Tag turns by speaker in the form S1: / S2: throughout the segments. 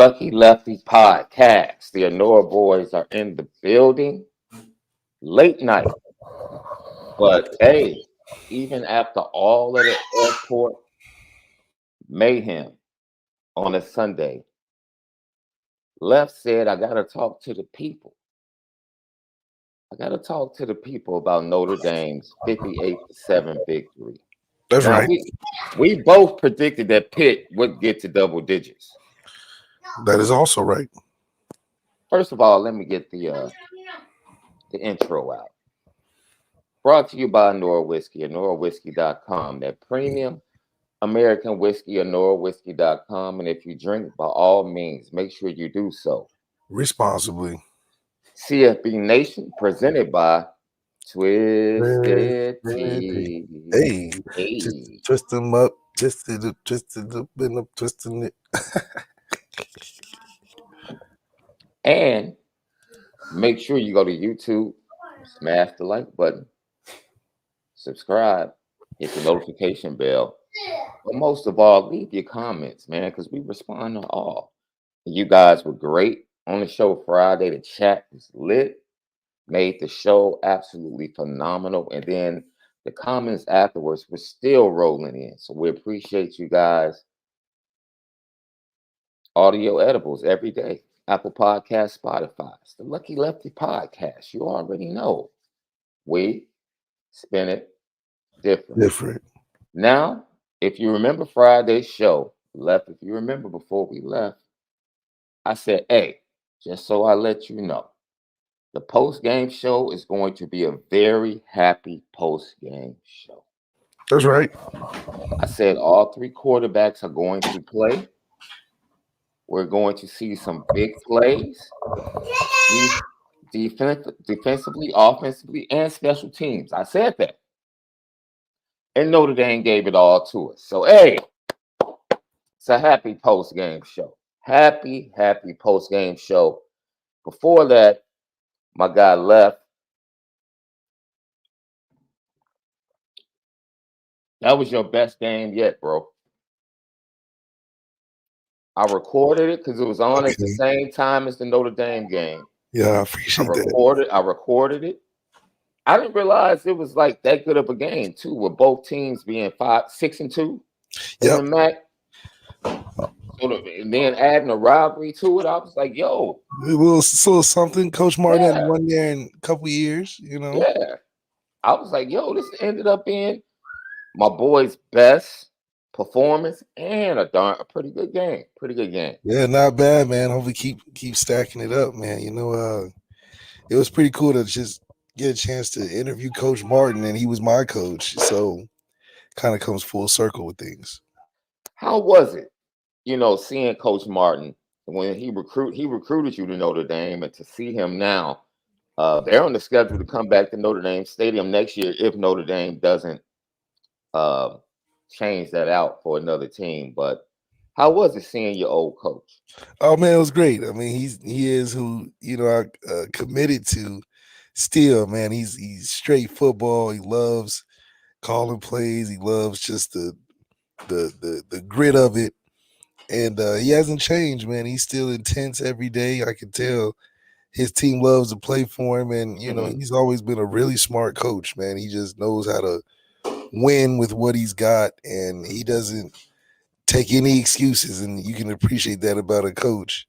S1: Lucky Lefty podcast. The Onora boys are in the building late night. But hey, even after all of the airport mayhem on a Sunday, Left said, I got to talk to the people. I got to talk to the people about Notre Dame's 58-7 victory.
S2: That's
S1: Now,
S2: right.
S1: we both predicted that Pitt would get to double digits.
S2: That is also right.
S1: First of all, let me get the intro out. Brought to you by Onora Whiskey, OnoraWhiskey.com. That premium American whiskey, OnoraWhiskey.com. And if you drink, by all means, make sure you do so
S2: Responsibly.
S1: CFB Nation, presented by Twisted Tea.
S2: Hey,
S1: Hey.
S2: just twist them up, twisted up, been up, twisting it.
S1: And make sure you go to YouTube, smash the like button, subscribe, hit the notification bell. But most of all, leave your comments, man, because we respond to all. You guys were great on the show Friday. The chat was lit, made the show absolutely phenomenal. And then the comments afterwards were still rolling in. So we appreciate you guys. Audio edibles every day. Apple Podcast, Spotify. It's the Lucky Lefty podcast. You already know. We spin it different. Now, if you remember Friday's show, if you remember before we left, I said, hey, just so I let you know, the post-game show is going to be a very happy post-game show.
S2: That's right.
S1: I said all three quarterbacks are going to play. We're going to see some big plays, defensively, offensively, and special teams. I said that. And Notre Dame gave it all to us. So, hey, it's a happy post-game show. Happy post-game show. Before that, my guy Left. That was your best game yet, bro. I recorded it because it was on at the same time as the Notre Dame game.
S2: Yeah, I appreciate
S1: that. I recorded it. I didn't realize it was like that good of a game too, with both teams being 6-2.
S2: Yeah.
S1: And then adding a rivalry to it, I was like, yo.
S2: It was still something. Coach Martin hadn't won there in a couple of years, you know?
S1: Yeah. I was like, yo, this ended up being my boy's best performance and a pretty good game.
S2: Yeah, not bad, man. Hopefully keep stacking it up, man. You know, it was pretty cool to just get a chance to interview Coach Martin, and he was my coach. So kind of comes full circle with things.
S1: How was it, seeing Coach Martin when he recruited you to Notre Dame, and to see him now? They're on the schedule to come back to Notre Dame Stadium next year if Notre Dame doesn't change that out for another team. But how was it seeing your old coach?
S2: Oh man, it was great. I mean, he is who I committed to. Still, man, he's straight football. He loves calling plays. He loves just the grit of it, and he hasn't changed, man. He's still intense every day. I can tell his team loves to play for him, and he's always been a really smart coach, man. He just knows how to win with what he's got, and he doesn't take any excuses, and you can appreciate that about a coach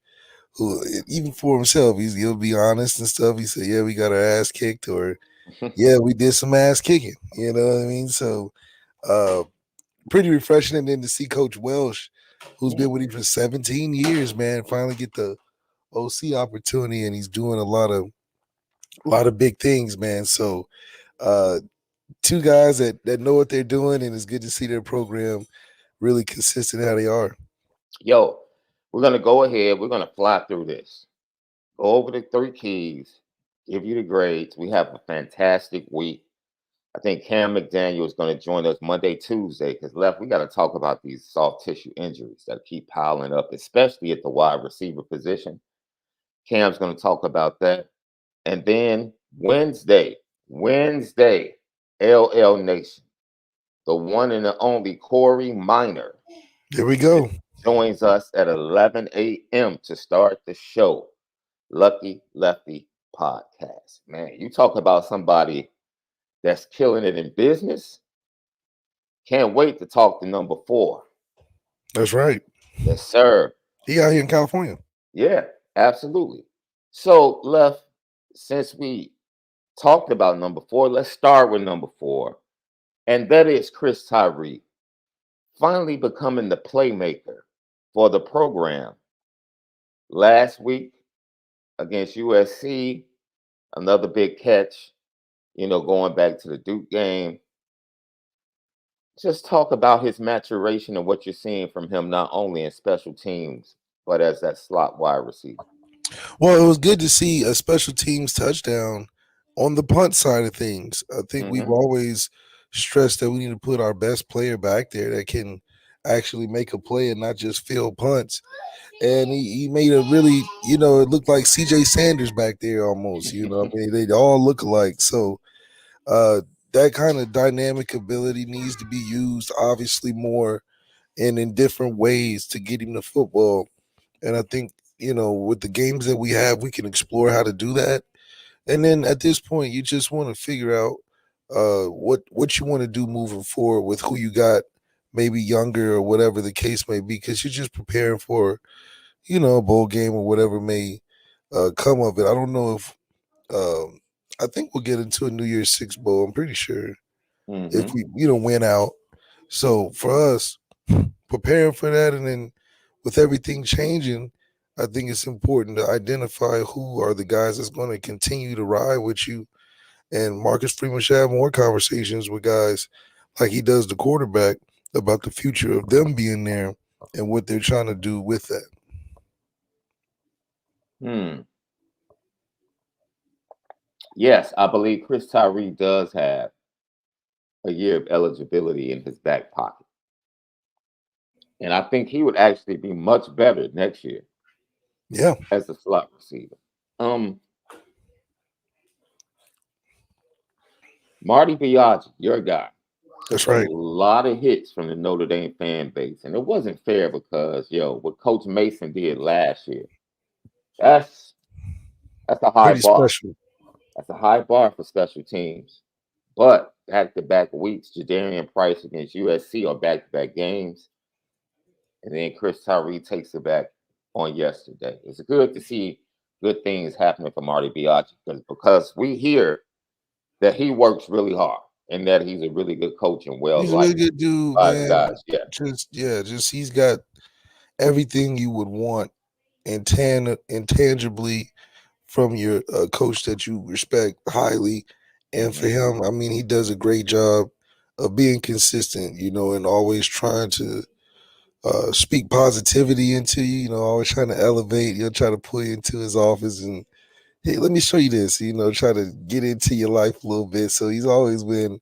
S2: who, even for himself, he'll be honest and stuff. He said, yeah, we got our ass kicked, or yeah, we did some ass kicking, you know what I mean? So pretty refreshing. And then to see Coach Welsh, who's been with him for 17 years, man, finally get the OC opportunity, and he's doing a lot of big things, man. So two guys that know what they're doing, and it's good to see their program really consistent how they are.
S1: Yo, we're going to go ahead. We're going to fly through this. Go over the 3 keys, give you the grades. We have a fantastic week. I think Cam McDaniel is going to join us Monday, Tuesday, because we got to talk about these soft tissue injuries that keep piling up, especially at the wide receiver position. Cam's going to talk about that. And then Wednesday, LL Nation, the one and the only Corey Minor.
S2: There we go.
S1: joins us at 11 a.m. to start the show. Lucky Lefty Podcast. Man, you talk about somebody that's killing it in business. Can't wait to talk to number 4.
S2: That's right.
S1: Yes, sir.
S2: He out here in California.
S1: Yeah, absolutely. So, Left, since we talked about number 4, let's start with number 4. And that is Chris Tyree finally becoming the playmaker for the program. Last week against USC, another big catch, going back to the Duke game. Just talk about his maturation and what you're seeing from him, not only in special teams, but as that slot wide receiver.
S2: Well, it was good to see a special teams touchdown on the punt side of things. I think we've always stressed that we need to put our best player back there that can actually make a play and not just field punts. And he made a really, it looked like CJ Sanders back there almost, I mean, they all look alike. So that kind of dynamic ability needs to be used obviously more and in different ways to get him the football. And I think, with the games that we have, we can explore how to do that. And then at this point, you just want to figure out what you want to do moving forward with who you got, maybe younger or whatever the case may be, because you're just preparing for, a bowl game or whatever may come of it. I don't know if I think we'll get into a New Year's Six bowl. I'm pretty sure if we, win out. So for us, preparing for that, and then with everything changing, I think it's important to identify who are the guys that's going to continue to ride with you. And Marcus Freeman should have more conversations with guys like he does the quarterback about the future of them being there and what they're trying to do with that.
S1: Yes, I believe Chris Tyree does have a year of eligibility in his back pocket. And I think he would actually be much better next year.
S2: Yeah.
S1: As a slot receiver. Marty Biaggi, your guy.
S2: That's right.
S1: A lot of hits from the Notre Dame fan base. And it wasn't fair because, what Coach Mason did last year, that's a high bar.
S2: Special.
S1: That's a high bar for special teams. But back-to-back weeks, Jadarian Price against USC are back-to-back games. And then Chris Tyree takes it back on yesterday. It's good to see good things happening for Marty Biaggi because we hear that he works really hard and that he's a really good coach and
S2: he's a really good dude, man.
S1: Guys.
S2: Just he's got everything you would want intangibly from your coach that you respect highly. And for him, I mean, he does a great job of being consistent, and always trying to speak positivity into you, always trying to elevate, try to pull you into his office and, hey, let me show you this, try to get into your life a little bit. So he's always been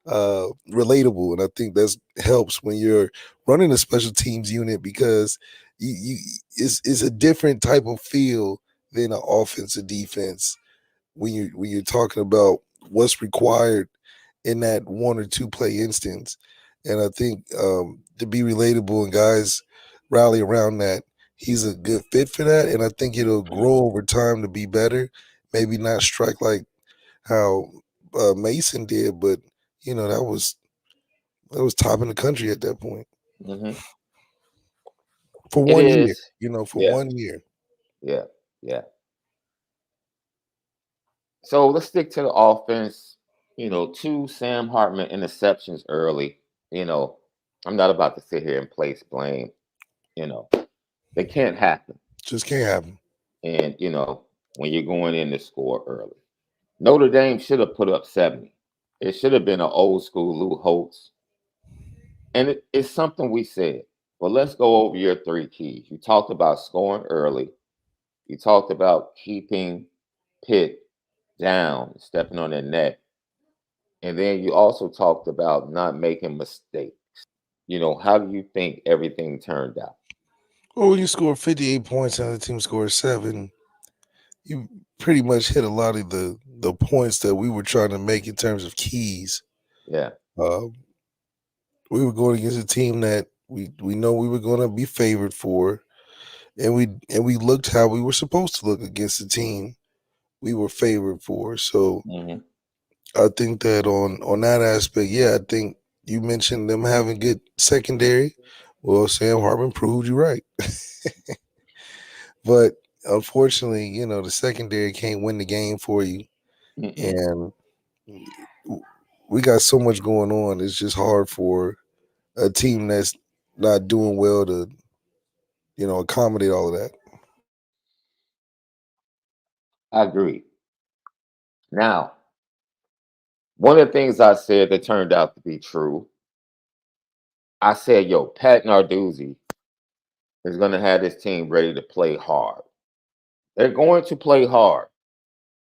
S2: relatable. And I think that helps when you're running a special teams unit because it's a different type of feel than an offense or defense when you're talking about what's required in that one or two play instance. And I think to be relatable and guys rally around that, he's a good fit for that. And I think it'll grow over time to be better. Maybe not strike like how Mason did, but that was top in the country at that point. For 1 year, for 1 year.
S1: Yeah. So let's stick to the offense. 2 Sam Hartman interceptions early. I'm not about to sit here and place blame. They can't happen.
S2: Just can't happen.
S1: And, when you're going in to score early. Notre Dame should have put up 70. It should have been an old school Lou Holtz. And it's something we said. But let's go over your 3 keys. You talked about scoring early. You talked about keeping Pitt down, stepping on their neck. And then you also talked about not making mistakes. How do you think everything turned out?
S2: Well, when you score 58 points and the team scores 7, you pretty much hit a lot of the points that we were trying to make in terms of keys.
S1: Yeah.
S2: We were going against a team that We know we were going to be favored for, and we looked how we were supposed to look against the team we were favored for. So
S1: Mm-hmm.
S2: I think that on that aspect, yeah, I think you mentioned them having good secondary. Well, Sam Hartman proved you right. But unfortunately, the secondary can't win the game for you.
S1: Mm-mm.
S2: And we got so much going on. It's just hard for a team that's not doing well to, accommodate all of that.
S1: I agree. Now, one of the things I said that turned out to be true, I said, yo, Pat Narduzzi is going to have this team ready to play hard. They're going to play hard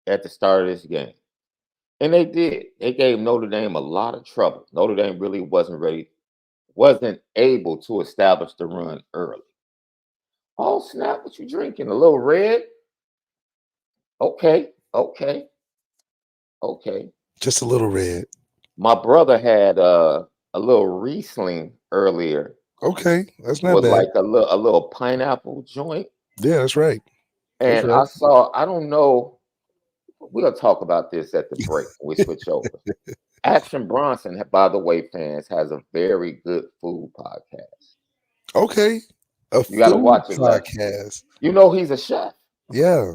S1: at the start of this game. And they did. They gave Notre Dame a lot of trouble. Notre Dame really wasn't able to establish the run early. Oh, snap, what you drinking? A little red? Okay, okay, okay.
S2: Just a little red.
S1: My brother had a little Riesling earlier
S2: Okay, that's not
S1: with
S2: bad.
S1: like a little pineapple joint.
S2: Yeah, that's right. That's
S1: And
S2: right.
S1: I don't know, we'll talk about this at the break when we switch over. Action Bronson, by the way, fans, has a very good food podcast.
S2: Okay, a
S1: You got to
S2: food
S1: watch it, Left.
S2: podcast.
S1: You know he's a chef.
S2: Yeah,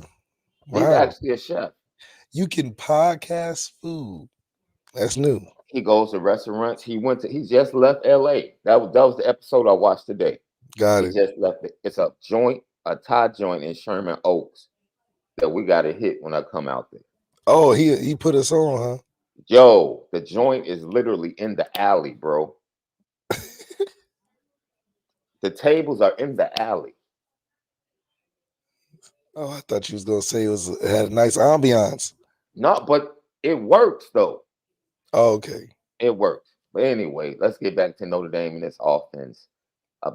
S1: He's
S2: wow.
S1: actually a chef.
S2: You can podcast food. That's new.
S1: He goes to restaurants. He just left LA. That was the episode I watched today.
S2: Got
S1: He
S2: it.
S1: just left it. It's a Thai joint in Sherman Oaks that we got to hit when I come out there.
S2: Oh, he put us on, huh?
S1: Yo, the joint is literally in the alley, bro. The tables are in the alley.
S2: Oh, I thought you was gonna say it had a nice ambiance.
S1: No, but it works though.
S2: Oh, okay.
S1: It works. But anyway, let's get back to Notre Dame and this offense.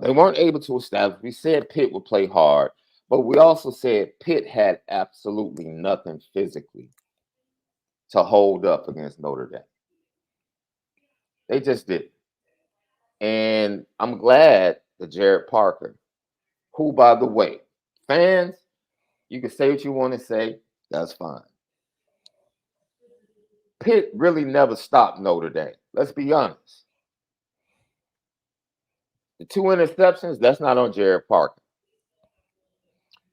S1: They weren't able to establish. We said Pitt would play hard, but we also said Pitt had absolutely nothing physically to hold up against Notre Dame. They just did. And I'm glad that Jared Parker, who, by the way, fans, you can say what you want to say. That's fine. Pitt really never stopped Notre Dame. Let's be honest. The 2 interceptions, that's not on Jared Parker.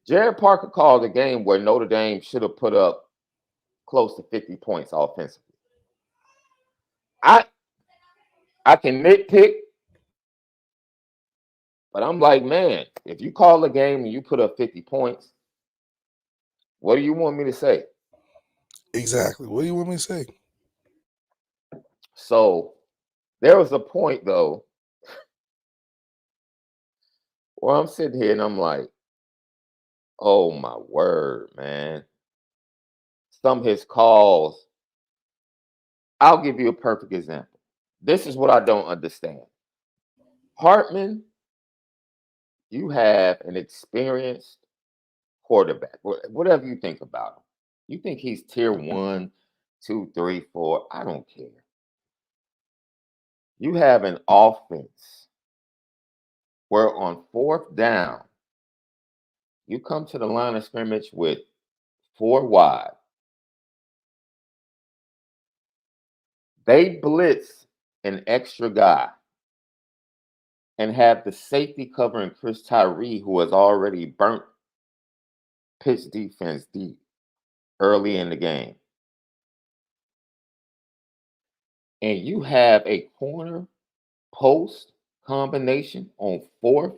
S1: Jared Parker called a game where Notre Dame should have put up close to 50 points offensively. I I can nitpick, but I'm like, man, if you call a game and you put up 50 points, what do you want me to say?
S2: Exactly. What do you want me to say?
S1: So there was a point though where I'm sitting here and I'm like, oh my word, man. Some of his calls, I'll give you a perfect example. This is what I don't understand. Hartman, you have an experienced quarterback, whatever you think about him. You think he's tier 1, 2, 3, 4? I don't care. You have an offense where on fourth down, you come to the line of scrimmage with 4 wide. They blitz an extra guy and have the safety covering Chris Tyree, who has already burnt Pitt's defense deep early in the game. And you have a corner post combination on 4th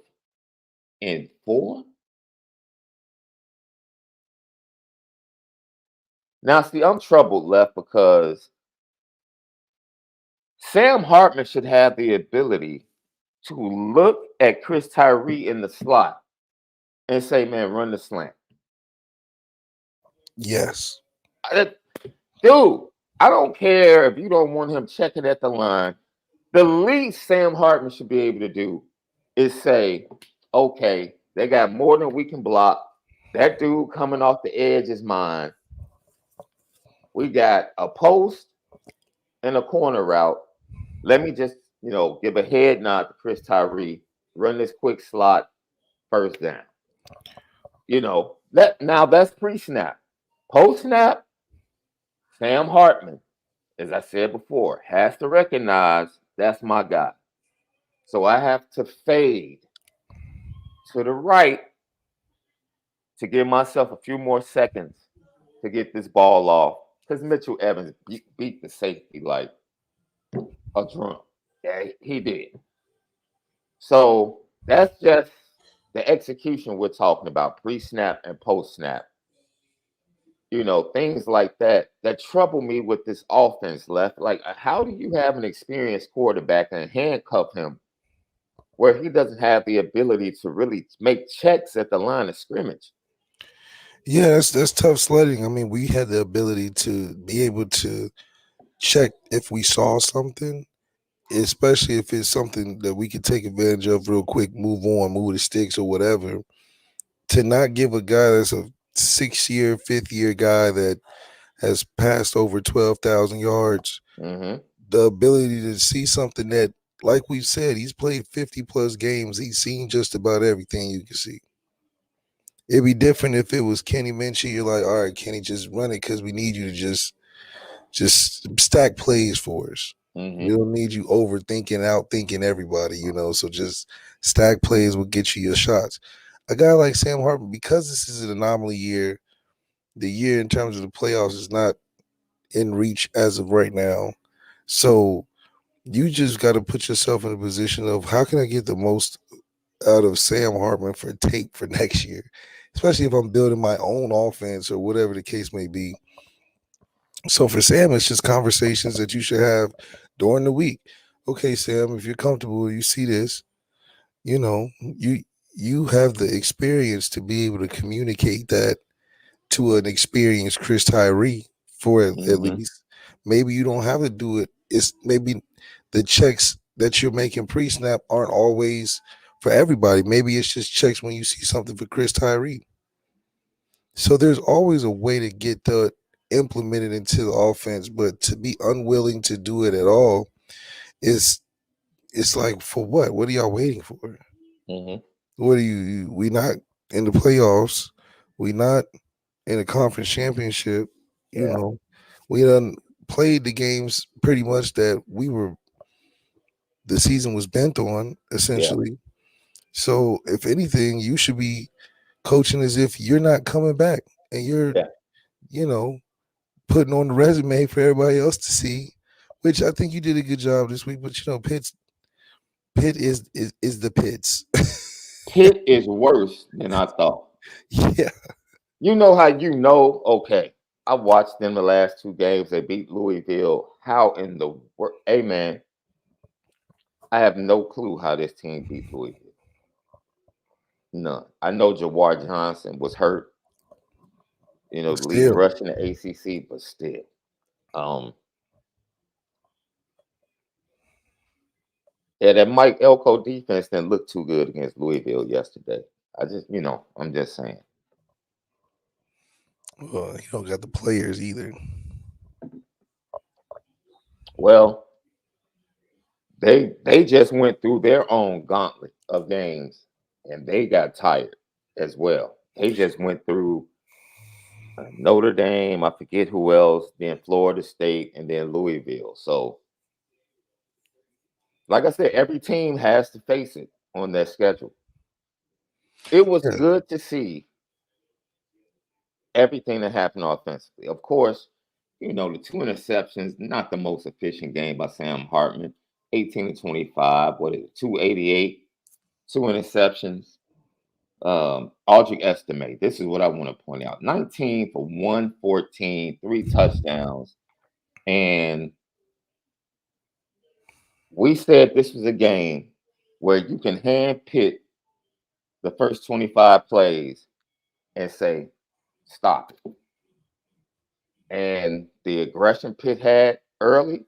S1: and 4. Now, see, I'm troubled, Left, because Sam Hartman should have the ability to look at Chris Tyree in the slot and say, man, run the slant.
S2: Yes.
S1: Dude, I don't care if you don't want him checking at the line. The least Sam Hartman should be able to do is say, okay, they got more than we can block. That dude coming off the edge is mine. We got a post and a corner route. Let me just, give a head nod to Chris Tyree run this quick slot, first down. Now that's pre-snap. Post-snap, Sam Hartman, as I said before, has to recognize that's my guy. So I have to fade to the right to give myself a few more seconds to get this ball off. Because Mitchell Evans beat the safety like a drum. Yeah, he did. So that's just the execution we're talking about, pre-snap and post-snap. Things like that trouble me with this offense left. Like, how do you have an experienced quarterback and handcuff him where he doesn't have the ability to really make checks at the line of scrimmage?
S2: Yeah, that's tough sledding. I mean, we had the ability to be able to check if we saw something, especially if it's something that we could take advantage of real quick, move on, move the sticks or whatever. To not give a guy that's a 6-year, 5th-year guy that has passed over 12,000 yards, the ability to see something that, like we've said, he's played 50-plus games. He's seen just about everything you can see. It'd be different if it was Kenny Minchie. You're like, all right, Kenny, just run it because we need you to just stack plays for us. We don't need you overthinking, outthinking everybody, so just stack plays will get you your shots. A guy like Sam Hartman, because this is an anomaly year, the year in terms of the playoffs is not in reach as of right now. So you just got to put yourself in a position of how can I get the most out of Sam Hartman for tape for next year, especially if I'm building my own offense or whatever the case may be. So for Sam, it's just conversations that you should have during the week. Okay, Sam, if you're comfortable, you see this, you have the experience to be able to communicate that to an experienced Chris Tyree for at least. Maybe you don't have to do it. It's maybe the checks that you're making pre-snap aren't always for everybody. Maybe it's just checks when you see something for Chris Tyree. So there's always a way to get that implemented into the offense, but to be unwilling to do it at all it's like, for what? What are y'all waiting for? What are you? We not in the playoffs. We not in a conference championship. We done played the games pretty much that the season was bent on, essentially. Yeah. So if anything, you should be coaching as if you're not coming back and you're, putting on the resume for everybody else to see, which I think you did a good job this week. But Pitt is the Pitts.
S1: Pitt is worse than I thought.
S2: Yeah.
S1: You know how okay, I watched them the last 2 games. They beat Louisville. How in the world? Hey, man, I have no clue how this team beat Louisville. None. I know Jawar Johnson was hurt. The leading rush in the ACC, but still. Yeah, that Mike Elko defense didn't look too good against Louisville yesterday. I just, I'm just saying.
S2: Well, you don't got the players either.
S1: Well, they just went through their own gauntlet of games, and they got tired as well. They just went through Notre Dame, I forget who else, then Florida State, and then Louisville. So, like I said, every team has to face it on their schedule. It was good to see everything that happened offensively. Of course, the 2 interceptions, not the most efficient game by Sam Hartman. 18-25, 288, 2 interceptions. Audrey Estimate, this is what I want to point out. 19 for 114, 3 touchdowns. And we said this was a game where you can hand Pitt the first 25 plays and say, stop it. And the aggression Pitt had early,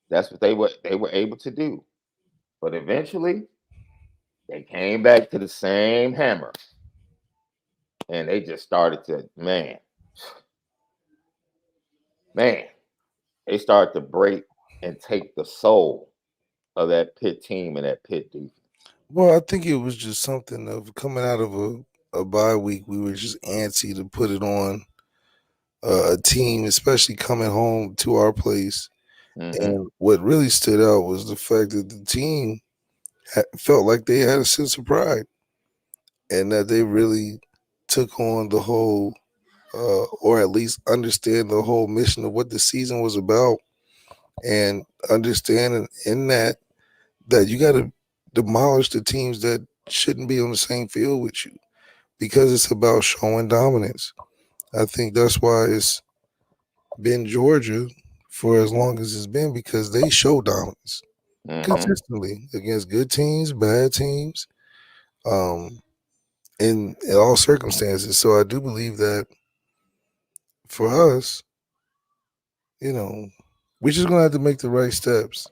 S1: that's what they were able to do. But eventually, they came back to the same hammer. And they just started to, man, they started to break and take the soul of that Pitt team and that Pitt defense.
S2: Well, I think it was just something of coming out of a bye week. We were just antsy to put it on a team, especially coming home to our place. And what really stood out was the fact that the team felt like they had a sense of pride and that they really took on the whole, or at least understand the whole mission of what the season was about, and understanding in that you got to demolish the teams that shouldn't be on the same field with you because it's about showing dominance. I think that's why it's been Georgia for as long as it's been, because they show dominance consistently against good teams, bad teams, um, in all circumstances. So I do believe that for us, we're just gonna have to make the right steps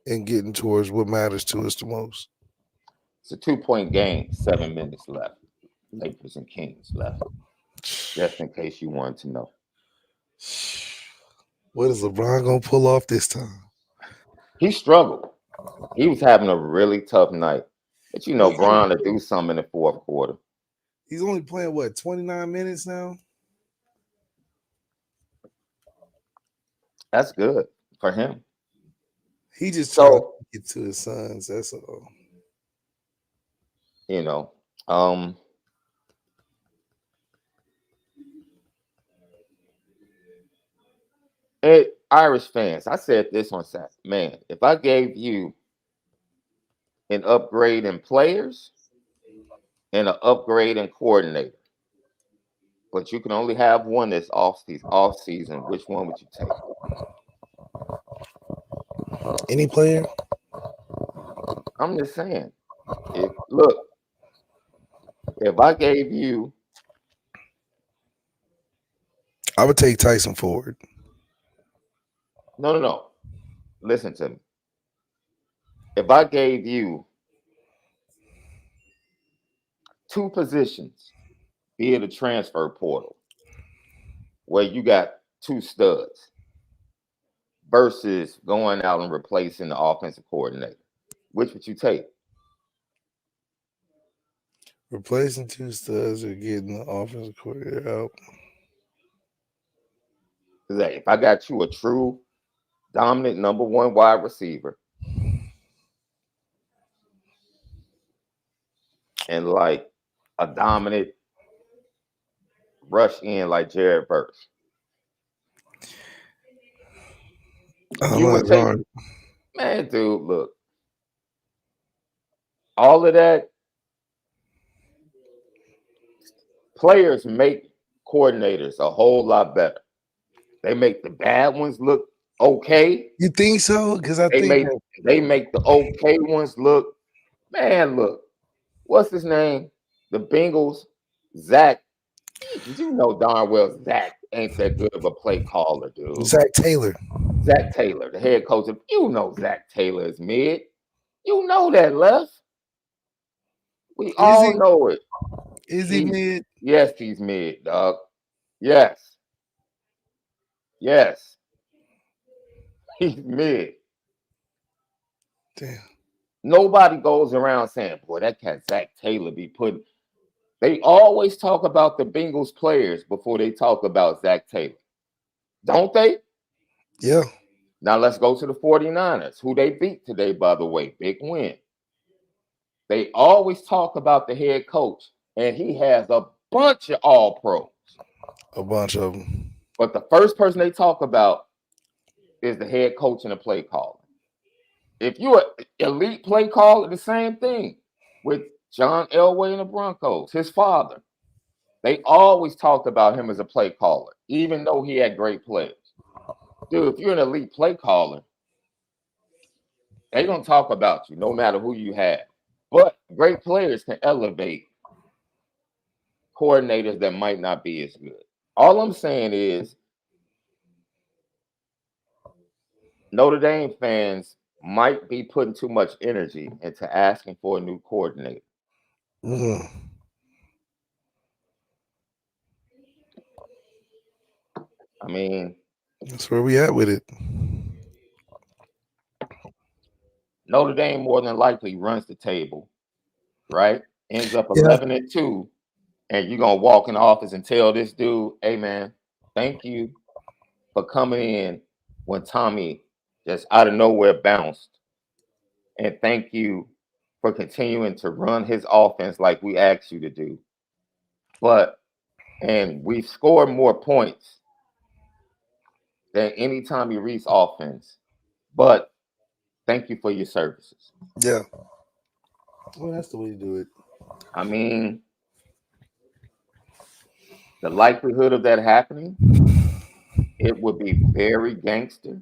S2: in getting towards what matters to us the most.
S1: It's a 2-point game, 7 minutes left. Lakers and Kings left. Just in case you wanted to know.
S2: What is LeBron gonna pull off this time?
S1: He struggled. He was having a really tough night. But Bron to do something in the fourth quarter.
S2: He's only playing, 29 minutes now?
S1: That's good for him.
S2: He just trying to get to his sons, that's all.
S1: Irish fans, I said this on Saturday. Man, if I gave you an upgrade in players and an upgrade in coordinator, but you can only have one this off season, which one would you take?
S2: Any player?
S1: I'm just saying. If I gave you,
S2: I would take Tyson Ford.
S1: No. Listen to me. If I gave you 2 positions via the transfer portal where you got 2 studs versus going out and replacing the offensive coordinator, which would you take?
S2: Replacing 2 studs or getting the offensive coordinator out?
S1: If I got you a true dominant number 1 wide receiver and like a dominant rush in like Jared Verse, you would take hard. Man, dude, look. All of that, players make coordinators a whole lot better. They make the bad ones look okay.
S2: You think so? Because I think
S1: they make the okay ones look. Man, look. What's his name? The Bengals, Zach. You know darn well Zach ain't that good of a play caller, dude.
S2: Zach Taylor,
S1: the head coach. You know Zach Taylor is mid. You know that, Left. We all know it.
S2: Is he mid?
S1: Yes, he's mid, dog. Yes. He's mid.
S2: Damn.
S1: Nobody goes around saying, boy, that cat Zach Taylor be putting. They always talk about the Bengals players before they talk about Zach Taylor. Don't they?
S2: Yeah.
S1: Now let's go to the 49ers, who they beat today, by the way. Big win. They always talk about the head coach, and he has a bunch of all-pros.
S2: A bunch of them.
S1: But the first person they talk about is the head coach and the play caller. If you're an elite play caller, the same thing with John Elway and the Broncos, his father. They always talked about him as a play caller, even though he had great players. Dude, if you're an elite play caller, they don't talk about you, no matter who you have. But great players can elevate coordinators that might not be as good. All I'm saying is Notre Dame fans might be putting too much energy into asking for a new coordinator. I mean,
S2: that's where we at with it.
S1: Notre Dame more than likely runs the table. right? Ends up
S2: Yeah.
S1: 11-2, and you're gonna walk in the office and tell this dude, "Hey, man, thank you for coming in when Tommy just out of nowhere bounced, and thank you for continuing to run his offense like we asked you to do. But and we've scored more points than any Tommy Reese offense. But thank you for your services."
S2: Yeah. Well, that's the way to do it.
S1: I mean, the likelihood of that happening, it would be very gangster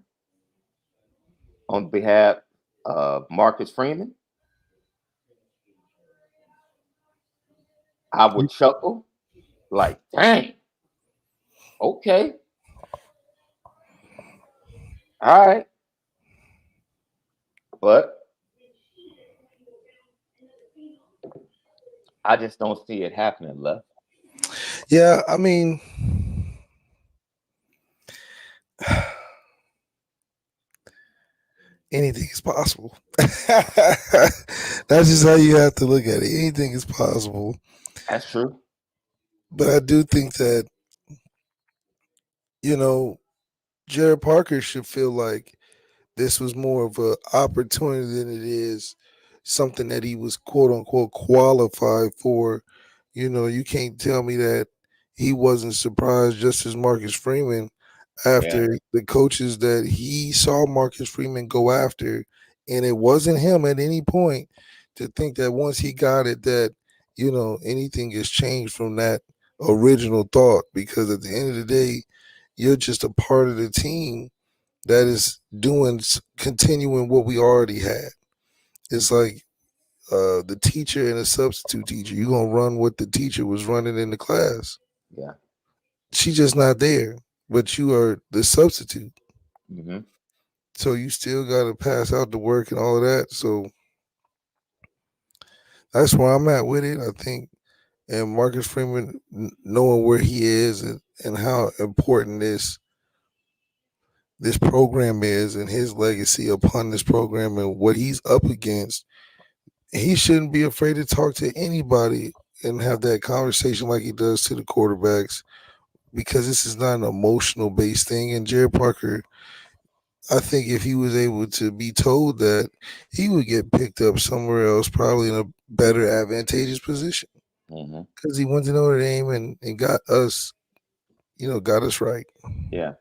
S1: on behalf of Marcus Freeman. I would chuckle like, dang, okay, all right. But I just don't see it happening, left.
S2: Yeah, I mean, anything is possible. That's just how you have to look at it. Anything is possible.
S1: That's true.
S2: But I do think that, you know, Jared Parker should feel like this was more of an opportunity than it is something that he was quote unquote qualified for. You know, you can't tell me that he wasn't surprised just as Marcus Freeman
S1: Yeah.
S2: after the coaches that he saw Marcus Freeman go after. And it wasn't him at any point to think that once he got it, that, you know, anything has changed from that original thought. Because at the end of the day, you're just a part of the team that is continuing what we already had. It's like the teacher and a substitute teacher. You're gonna run what the teacher was running in the class.
S1: Yeah.
S2: She's just not there, but you are the substitute.
S1: Hmm.
S2: So you still gotta pass out the work and all of that. So that's where I'm at with it. I think, and Marcus Freeman knowing where he is and how important this program is and his legacy upon this program and what he's up against, he shouldn't be afraid to talk to anybody and have that conversation like he does to the quarterbacks, because this is not an emotional based thing. And Jared Parker, I think if he was able to be told that, he would get picked up somewhere else, probably in a better advantageous position,
S1: Hmm.
S2: because he went to Notre Dame and got us, got us right.
S1: Yeah.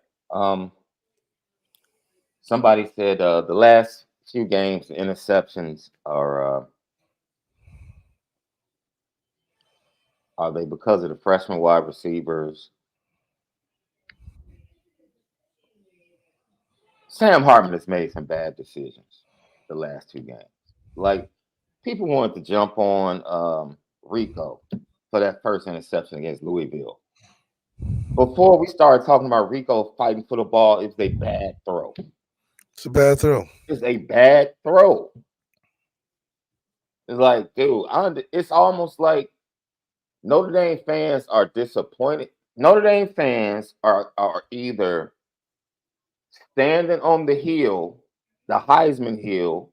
S1: Somebody said the last few games, the interceptions are they because of the freshman wide receivers? Sam Hartman has made some bad decisions the last two games. Like, people wanted to jump on Rico for that first interception against Louisville. Before we started talking about Rico fighting for the ball, it's a bad throw.
S2: It's a bad throw.
S1: It's a bad throw. It's like, dude, it's almost like Notre Dame fans are disappointed. Notre Dame fans are either standing on the hill, the Heisman hill,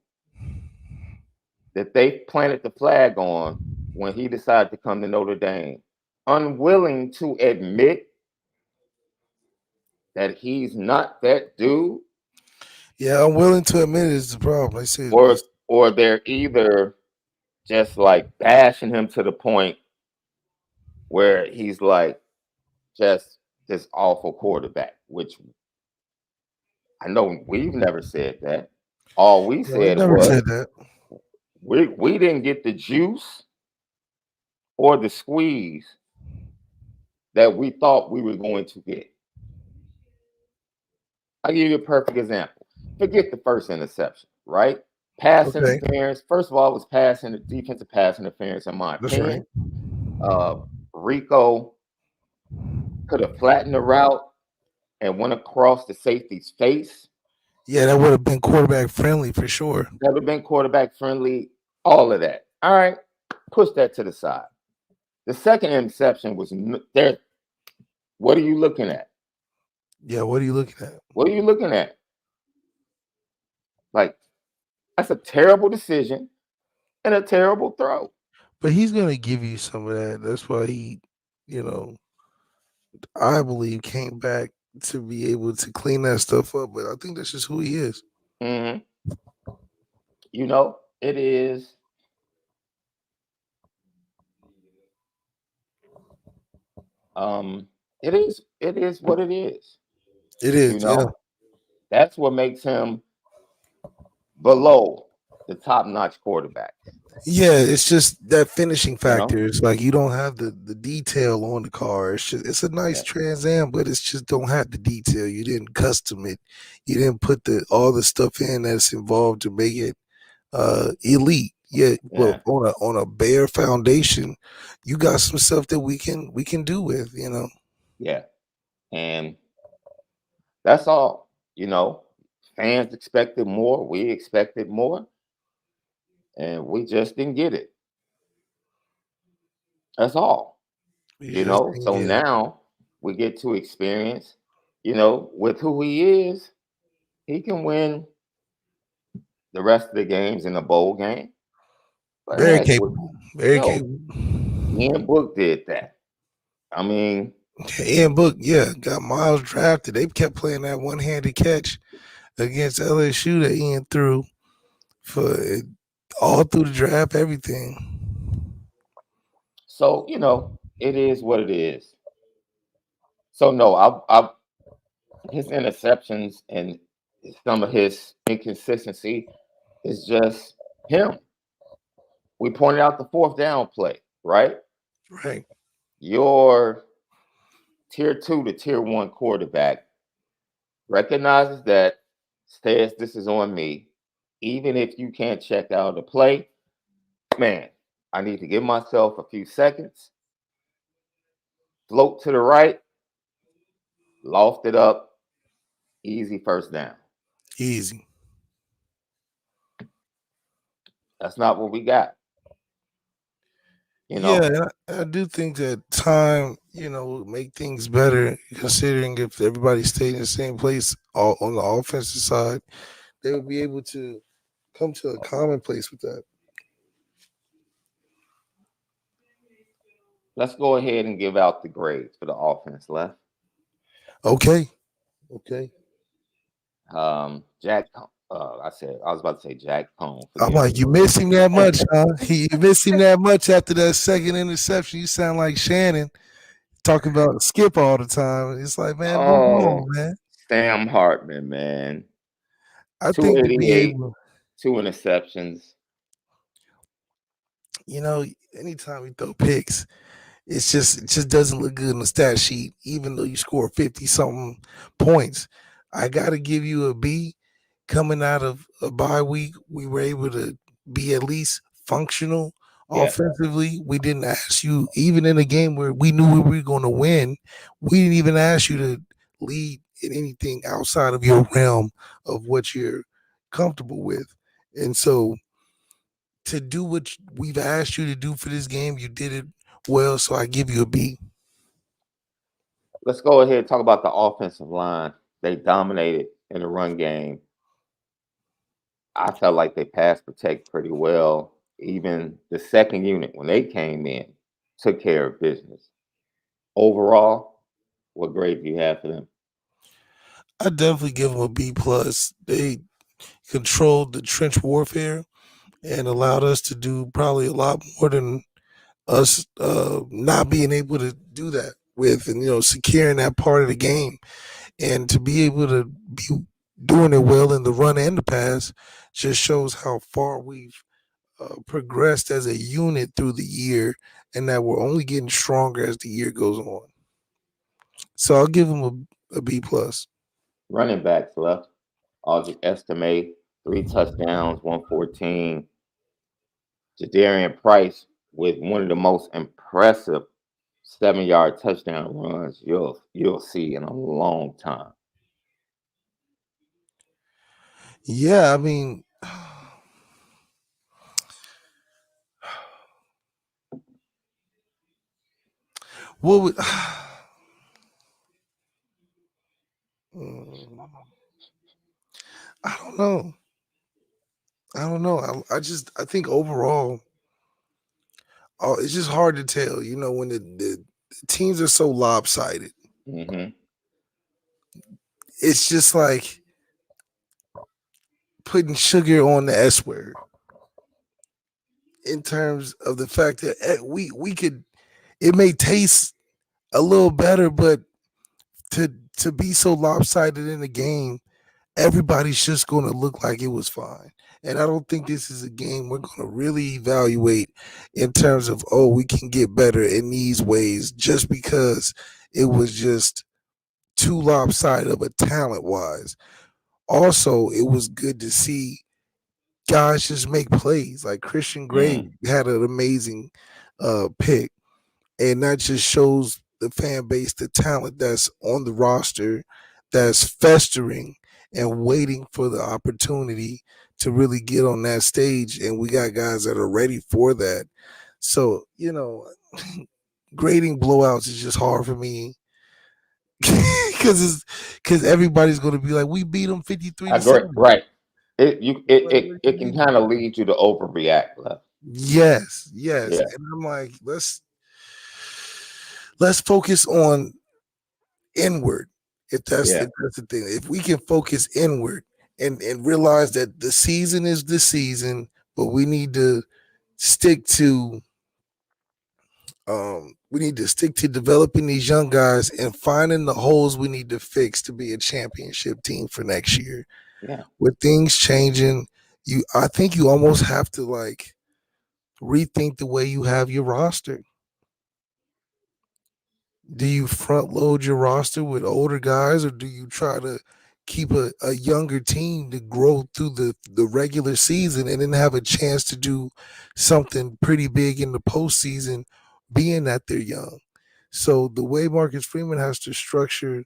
S1: that they planted the flag on when he decided to come to Notre Dame, unwilling to admit that he's not that dude.
S2: Yeah, I'm willing to admit it is the problem. I said,
S1: Or they're either just like bashing him to the point where he's like just this awful quarterback, which I know we've never said that. All we
S2: yeah, we
S1: said
S2: never
S1: was
S2: said that.
S1: we didn't get the juice or the squeeze that we thought we were going to get. I'll give you a perfect example. Forget the first interception, right? Pass
S2: Okay,
S1: interference. First of all, it was defensive pass interference, in my
S2: that's right.
S1: opinion. Rico could have flattened the route and went across the safety's face.
S2: Yeah, that would have been quarterback friendly for sure.
S1: That would have been quarterback friendly. All of that. All right, push that to the side. The second interception was there. What are you looking at?
S2: Yeah, what are you looking at?
S1: What are you looking at? Like, that's a terrible decision and a terrible throw.
S2: But he's gonna give you some of that. That's why he, you know, I believe came back to be able to clean that stuff up. But I think that's just who he is.
S1: Hmm. You know, um, it is what it is.
S2: It
S1: You
S2: is, yeah.
S1: know, that's what makes him below the top-notch quarterback.
S2: Yeah, it's just that finishing
S1: You know,
S2: factor. It's like you don't have the detail on the car. It's a nice
S1: yeah,
S2: Trans Am, but it's just don't have the detail. You didn't custom it. You didn't put the all the stuff in that's involved to make it elite. Yeah, but
S1: yeah,
S2: on a bare foundation, you got some stuff that we can do with.
S1: yeah, and that's all. You know, fans expected more. We expected more, and we just didn't get it. That's all.
S2: We
S1: You
S2: just
S1: know,
S2: didn't
S1: so
S2: get it.
S1: now we get to experience. You know, with who he is, he can win the rest of the games in a bowl game. But
S2: Very
S1: heck, with,
S2: capable. Very
S1: yo,
S2: capable.
S1: Ian Book did that. I mean,
S2: Ian Book, yeah, got Miles drafted. They kept playing that one-handed catch against LSU that Ian threw for all through the draft, everything.
S1: so you know, it is what it is. So no, I his interceptions and some of his inconsistency is just him. We pointed out the fourth down play, right?
S2: Right.
S1: Your tier two to tier one quarterback recognizes that, says this is on me. Even if you can't check out the play, man, I need to give myself a few seconds, float to the right, loft it up, easy first down.
S2: Easy.
S1: That's not what we got, you
S2: Yeah,
S1: know?
S2: and I do think that time, would make things better. Considering if everybody stayed in the same place all, on the offensive side, they would be able to come to a common place with that.
S1: Let's go ahead and give out the grades for the offense left.
S2: Okay. Okay.
S1: Jack, I was about to say Jack Cone.
S2: I'm
S1: Forgive
S2: like,
S1: me.
S2: you miss him that much, huh? You miss him that much after that second interception. You sound like Shannon talking about Skip all the time. It's like, man, move
S1: Oh,
S2: on, man.
S1: Sam Hartman, man.
S2: I think to be
S1: 288,
S2: able,
S1: two interceptions.
S2: you know, anytime you throw picks, it just doesn't look good on the stat sheet, even though you score 50 something points. I gotta give you a B. Coming out of a bye week, we were able to be at least functional
S1: Yeah.
S2: offensively. We didn't ask you, even in a game where we knew we were going to win, we didn't even ask you to lead in anything outside of your realm of what you're comfortable with. And so to do what we've asked you to do for this game, you did it well. So I give you a B.
S1: Let's go ahead and talk about the offensive line. They dominated in the run game. I felt like they pass protect pretty well. Even the second unit, when they came in, took care of business. Overall, what grade do you have for them?
S2: I definitely give them a B plus. They controlled the trench warfare and allowed us to do probably a lot more than us not being able to do that with, and securing that part of the game, and to be able to be doing it well in the run and the pass just shows how far we've progressed as a unit through the year, and that we're only getting stronger as the year goes on. So I'll give them a B plus.
S1: Running backs left. Audrey Estimate, 3 touchdowns, 114. Jadarian Price with one of the most impressive 7-yard touchdown runs you'll see in a long time.
S2: Yeah, I mean, what would Mm, I don't know. I don't know. I think overall, it's just hard to tell. You know, when the teams are so lopsided, it's just like putting sugar on the S word in terms of the fact that we could. It may taste a little better, but to be so lopsided in the game, everybody's just going to look like it was fine. And I don't think this is a game we're going to really evaluate in terms of, oh, we can get better in these ways just because it was just too lopsided of a talent wise. Also, it was good to see guys just make plays. Like Christian Gray had an amazing pick, and that just shows the fan base the talent that's on the roster, that's festering and waiting for the opportunity to really get on that stage. And we got guys that are ready for that. So, you know, grading blowouts is just hard for me because everybody's going to be like, we beat them 53-7.
S1: Right. It can kind of lead you to overreact.
S2: Yes.
S1: Yeah.
S2: And I'm like, let's focus on inward. If that's the thing, if we can focus inward and realize that the season is the season, but we need to stick to developing these young guys and finding the holes we need to fix to be a championship team for next year.
S1: Yeah.
S2: With things changing, I think you almost have to like rethink the way you have your roster. Do you front load your roster with older guys, or do you try to keep a younger team to grow through the regular season and then have a chance to do something pretty big in the postseason, being that they're young? So the way Marcus Freeman has to structure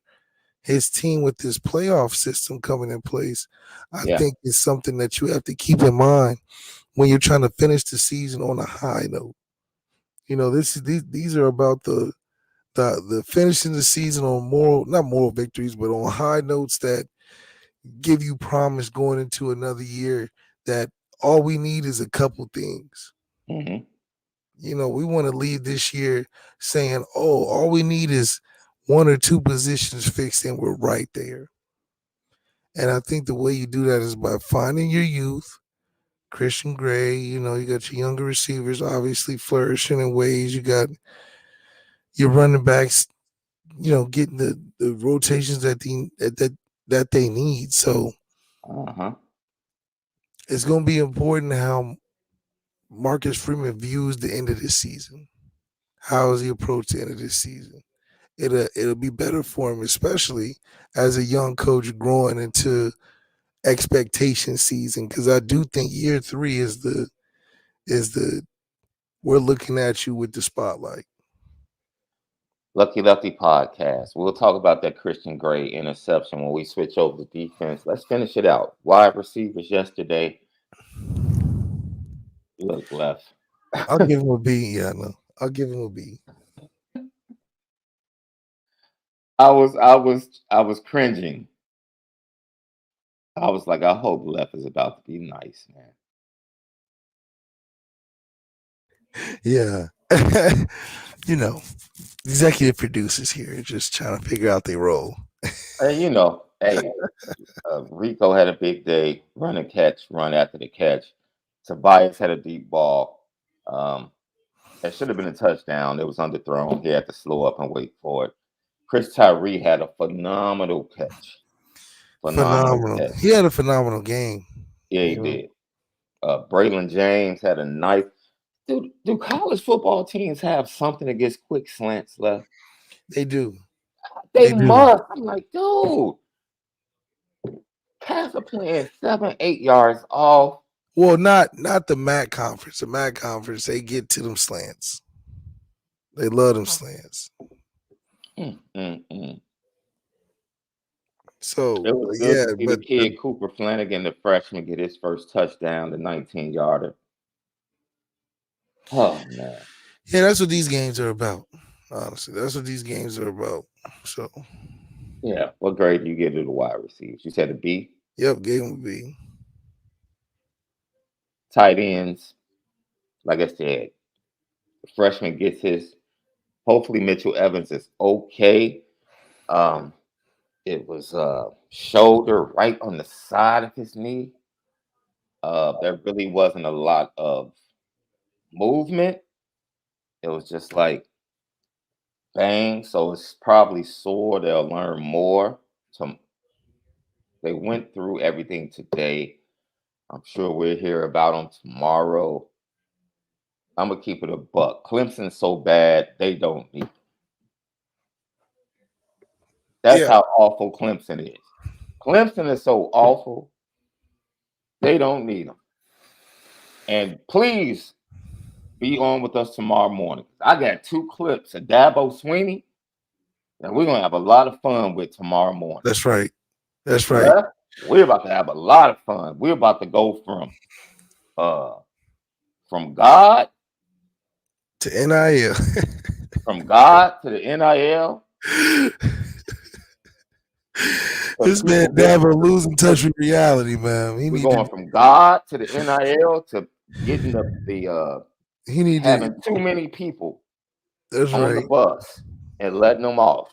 S2: his team with this playoff system coming in place, I think is something that you have to keep in mind when you're trying to finish the season on a high note. You know, these are about the finishing the season on not moral victories, but on high notes that give you promise going into another year that all we need is a couple things. You know, we want to leave this year saying, oh, all we need is one or two positions fixed and we're right there. And I think the way you do that is by finding your youth. Christian Gray, you know, you got your younger receivers obviously flourishing in ways. You got your running backs, you know, getting the rotations that they need. So it's going to be important how Marcus Freeman views the end of this season. How does he approach the end of this season? It'll be better for him, especially as a young coach growing into expectation season. Because I do think year 3 is the we're looking at you with the spotlight.
S1: Lucky Lefty podcast. We'll talk about that Christian Gray interception when we switch over to defense. Let's finish it out. Wide receivers yesterday. Look, Left.
S2: I'll give him a B. Yeah, no, I'll give him a B.
S1: I was cringing. I was like, I hope Left is about to be nice, man.
S2: Yeah. You know, executive producers here just trying to figure out their role.
S1: Hey, you know, Rico had a big day, run and catch, run after the catch. Tobias had a deep ball. It should have been a touchdown. It was underthrown. He had to slow up and wait for it. Chris Tyree had a phenomenal catch.
S2: Phenomenal. Catch. He had a phenomenal game.
S1: Yeah, he did. Braylon James had a nice. Dude, do college football teams have something against quick slants Left?
S2: They do.
S1: They must. I'm like, dude. Cats are playing 7-8 yards off.
S2: Well, not the MAC conference. The MAC conference, they get to them slants. They love them slants. So
S1: it was good to see the kid Cooper Flanagan, the freshman, get his first touchdown, the 19-yarder. Oh man.
S2: Yeah, that's what these games are about. Honestly, that's what these games are about. So
S1: yeah, what grade do you give to the wide receivers? You said a B?
S2: Yep, gave him a B.
S1: Tight ends, like I said, freshman gets his. Hopefully, Mitchell Evans is okay. Um, it was shoulder right on the side of his knee. There really wasn't a lot of movement. It was just like bang. So it's probably sore. They'll learn more. To, they went through everything today. I'm sure we'll hear about them tomorrow. I'm gonna keep it a buck. Clemson's so bad they don't need. That's
S2: Yeah,
S1: how awful Clemson is. Clemson is so awful they don't need them. And please be on with us tomorrow morning. I got 2 clips of Dabo Sweeney that we're gonna have a lot of fun with tomorrow morning.
S2: that's right. That's right.
S1: Yeah, we're about to have a lot of fun. We're about to go from God
S2: To NIL.
S1: from God to the NIL.
S2: This man Dabo losing touch with reality, man.
S1: We're going from God to the NIL to getting
S2: he need
S1: having
S2: to,
S1: too many people
S2: that's
S1: on
S2: right.
S1: the bus and letting them off.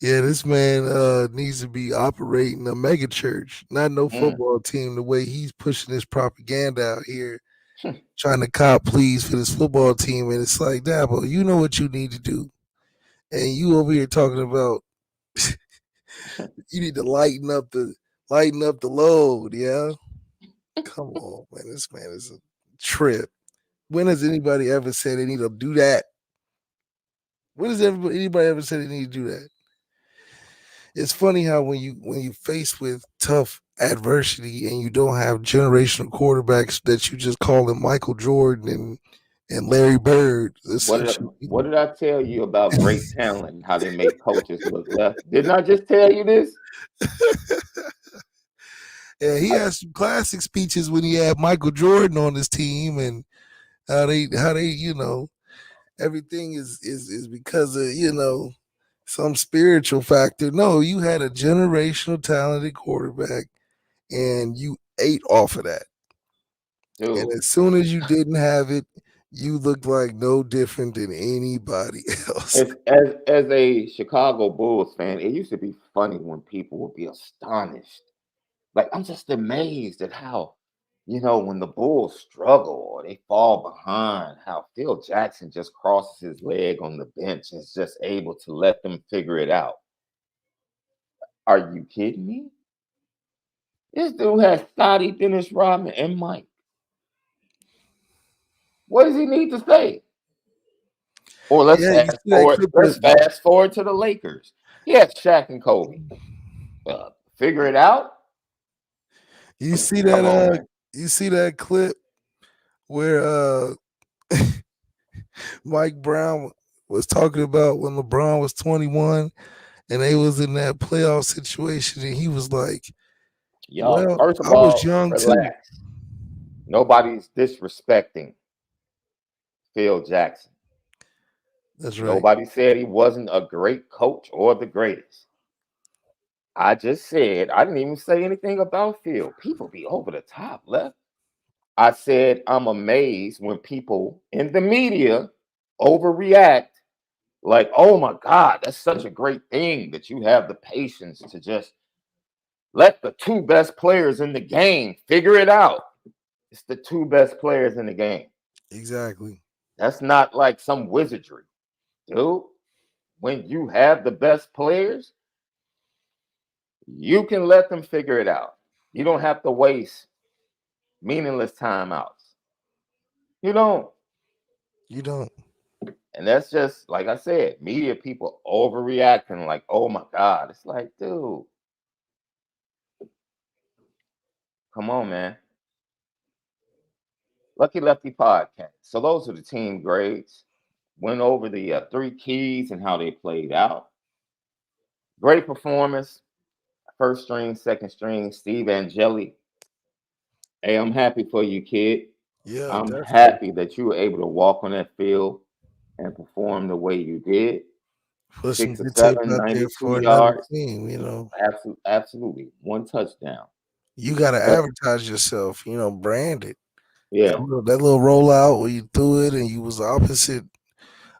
S2: Yeah, this man needs to be operating a mega church, not no football team. The way he's pushing this propaganda out here, trying to cop pleas for this football team, and it's like, Dabo, you know what you need to do, and you over here talking about you need to lighten up the load. Yeah, come on, man. This man is a trip. When has anybody ever said they need to do that? When has anybody ever said they need to do that? It's funny how when you faced with tough adversity and you don't have generational quarterbacks that you just call him Michael Jordan and Larry Bird.
S1: What did I tell you about great talent and how they make coaches look left? Didn't I just tell you this?
S2: Yeah, he had some classic speeches when he had Michael Jordan on his team and how they everything is because of some spiritual factor. No, you had a generational talented quarterback and you ate off of that.
S1: Dude.
S2: And as soon as you didn't have it, you looked like no different than anybody else.
S1: As a Chicago Bulls fan, it used to be funny when people would be astonished. Like, I'm just amazed at how, when the Bulls struggle or they fall behind, how Phil Jackson just crosses his leg on the bench and is just able to let them figure it out. Are you kidding me? This dude has Scotty, Dennis Rodman, and Mike. What does he need to say? Or let's fast forward to the Lakers. He has Shaq and Kobe. Figure it out.
S2: You see that? You see that clip where Mike Brown was talking about when LeBron was 21 and they was in that playoff situation, and he was like,
S1: Y'all, first of
S2: I
S1: all,
S2: was young
S1: relax. Too. Nobody's disrespecting Phil Jackson.
S2: That's right.
S1: Nobody said he wasn't a great coach or the greatest. I just said, I didn't even say anything about Phil. People be over the top, left. I said, I'm amazed when people in the media overreact like, oh my God, that's such a great thing that you have the patience to just let the 2 best players in the game figure it out. It's the 2 best players in the game.
S2: Exactly.
S1: That's not like some wizardry, dude. When you have the best players, you can let them figure it out. You don't have to waste meaningless timeouts. You don't.
S2: You don't.
S1: And that's just, like I said, media people overreacting like, oh my God. It's like, dude, come on, man. Lucky Lefty podcast. So those are the team grades. Went over the 3 keys and how they played out. Great performance. First string, second string, Steve Angeli. Hey, I'm happy for you, kid.
S2: Yeah,
S1: I'm
S2: definitely
S1: happy that you were able to walk on that field and perform the way you did.
S2: put
S1: 6
S2: some
S1: or
S2: good tape
S1: 7,
S2: out there
S1: 92
S2: for
S1: yards.
S2: team,
S1: Absolutely. 1 touchdown.
S2: You got to advertise yourself, brand it.
S1: Yeah,
S2: That little rollout where you threw it and you was opposite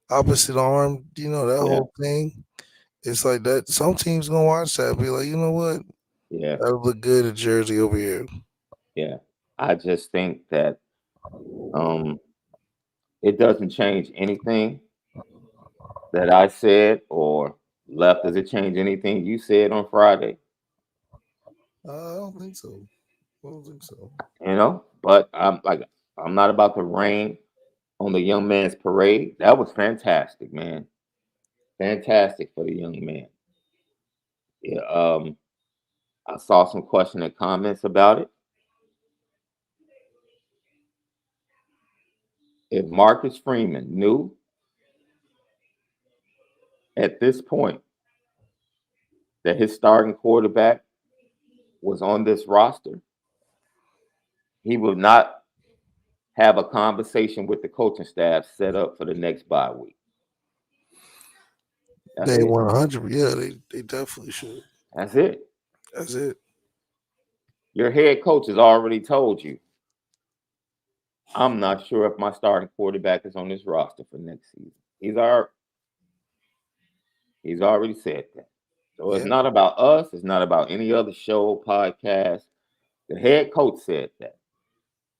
S2: arm, that
S1: yeah,
S2: whole thing. It's like that. Some teams gonna watch that and be like, you know what?
S1: yeah,
S2: That would look good in Jersey over here.
S1: yeah. I just think that um it doesn't change anything that I said or left. Does it change anything you said on Friday?
S2: I don't think so. I don't think so.
S1: But I'm not about to rain on the young man's parade. That was fantastic, man. Fantastic for the young man. Yeah, I saw some question and comments about it. If Marcus Freeman knew at this point that his starting quarterback was on this roster, he would not have a conversation with the coaching staff set up for the next bye week. That's
S2: They
S1: it.
S2: 100. Yeah, they definitely should.
S1: That's it.
S2: That's it.
S1: Your head coach has already told you, I'm not sure if my starting quarterback is on this roster for next season. He's already said that. So it's
S2: Yeah.
S1: not about us. It's not about any other show, podcast. The head coach said that.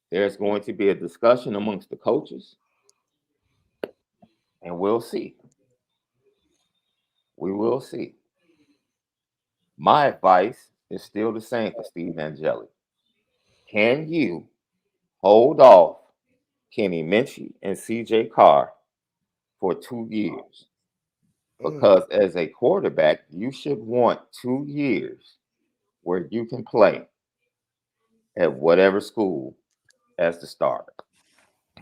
S1: There's going to be a discussion amongst the coaches, and we'll see. We will see. My advice is still the same for Steve Angeli. Can you hold off Kenny Minchie and CJ Carr for 2 years? Because as a quarterback, you should want 2 years where you can play at whatever school as the starter.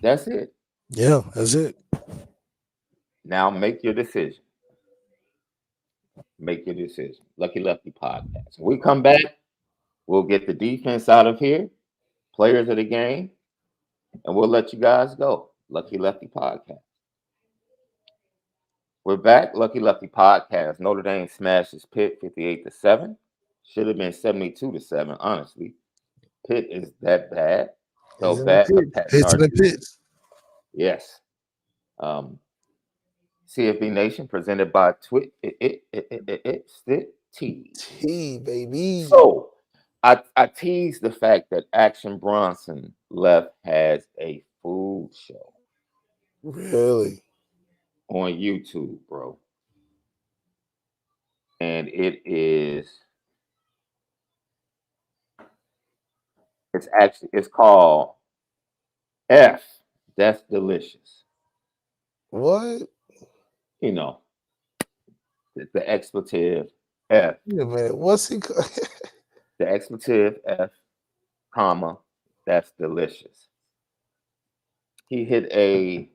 S1: That's it.
S2: Yeah, that's it.
S1: Now make your decision. Make your decision. Lucky Lefty podcast. When we come back, we'll get the defense out of here, players of the game, and we'll let you guys go. Lucky Lefty podcast. We're back. Lucky Lefty podcast. Notre Dame smashes Pitt 58-7. Should have been 72-7, honestly. Pitt is that bad. So
S2: It's in the
S1: bad for
S2: pits.
S1: Pat
S2: Pits in the
S1: Narduzzi.
S2: pits.
S1: Yes. CFB Nation presented by T.
S2: Baby.
S1: So I teased the fact that Action Bronson left has a food show
S2: Really?
S1: on YouTube, bro. And it's called F. That's delicious.
S2: What?
S1: You know, the expletive F.
S2: Wait a minute. What's he?
S1: The expletive F, comma, that's delicious. He hit a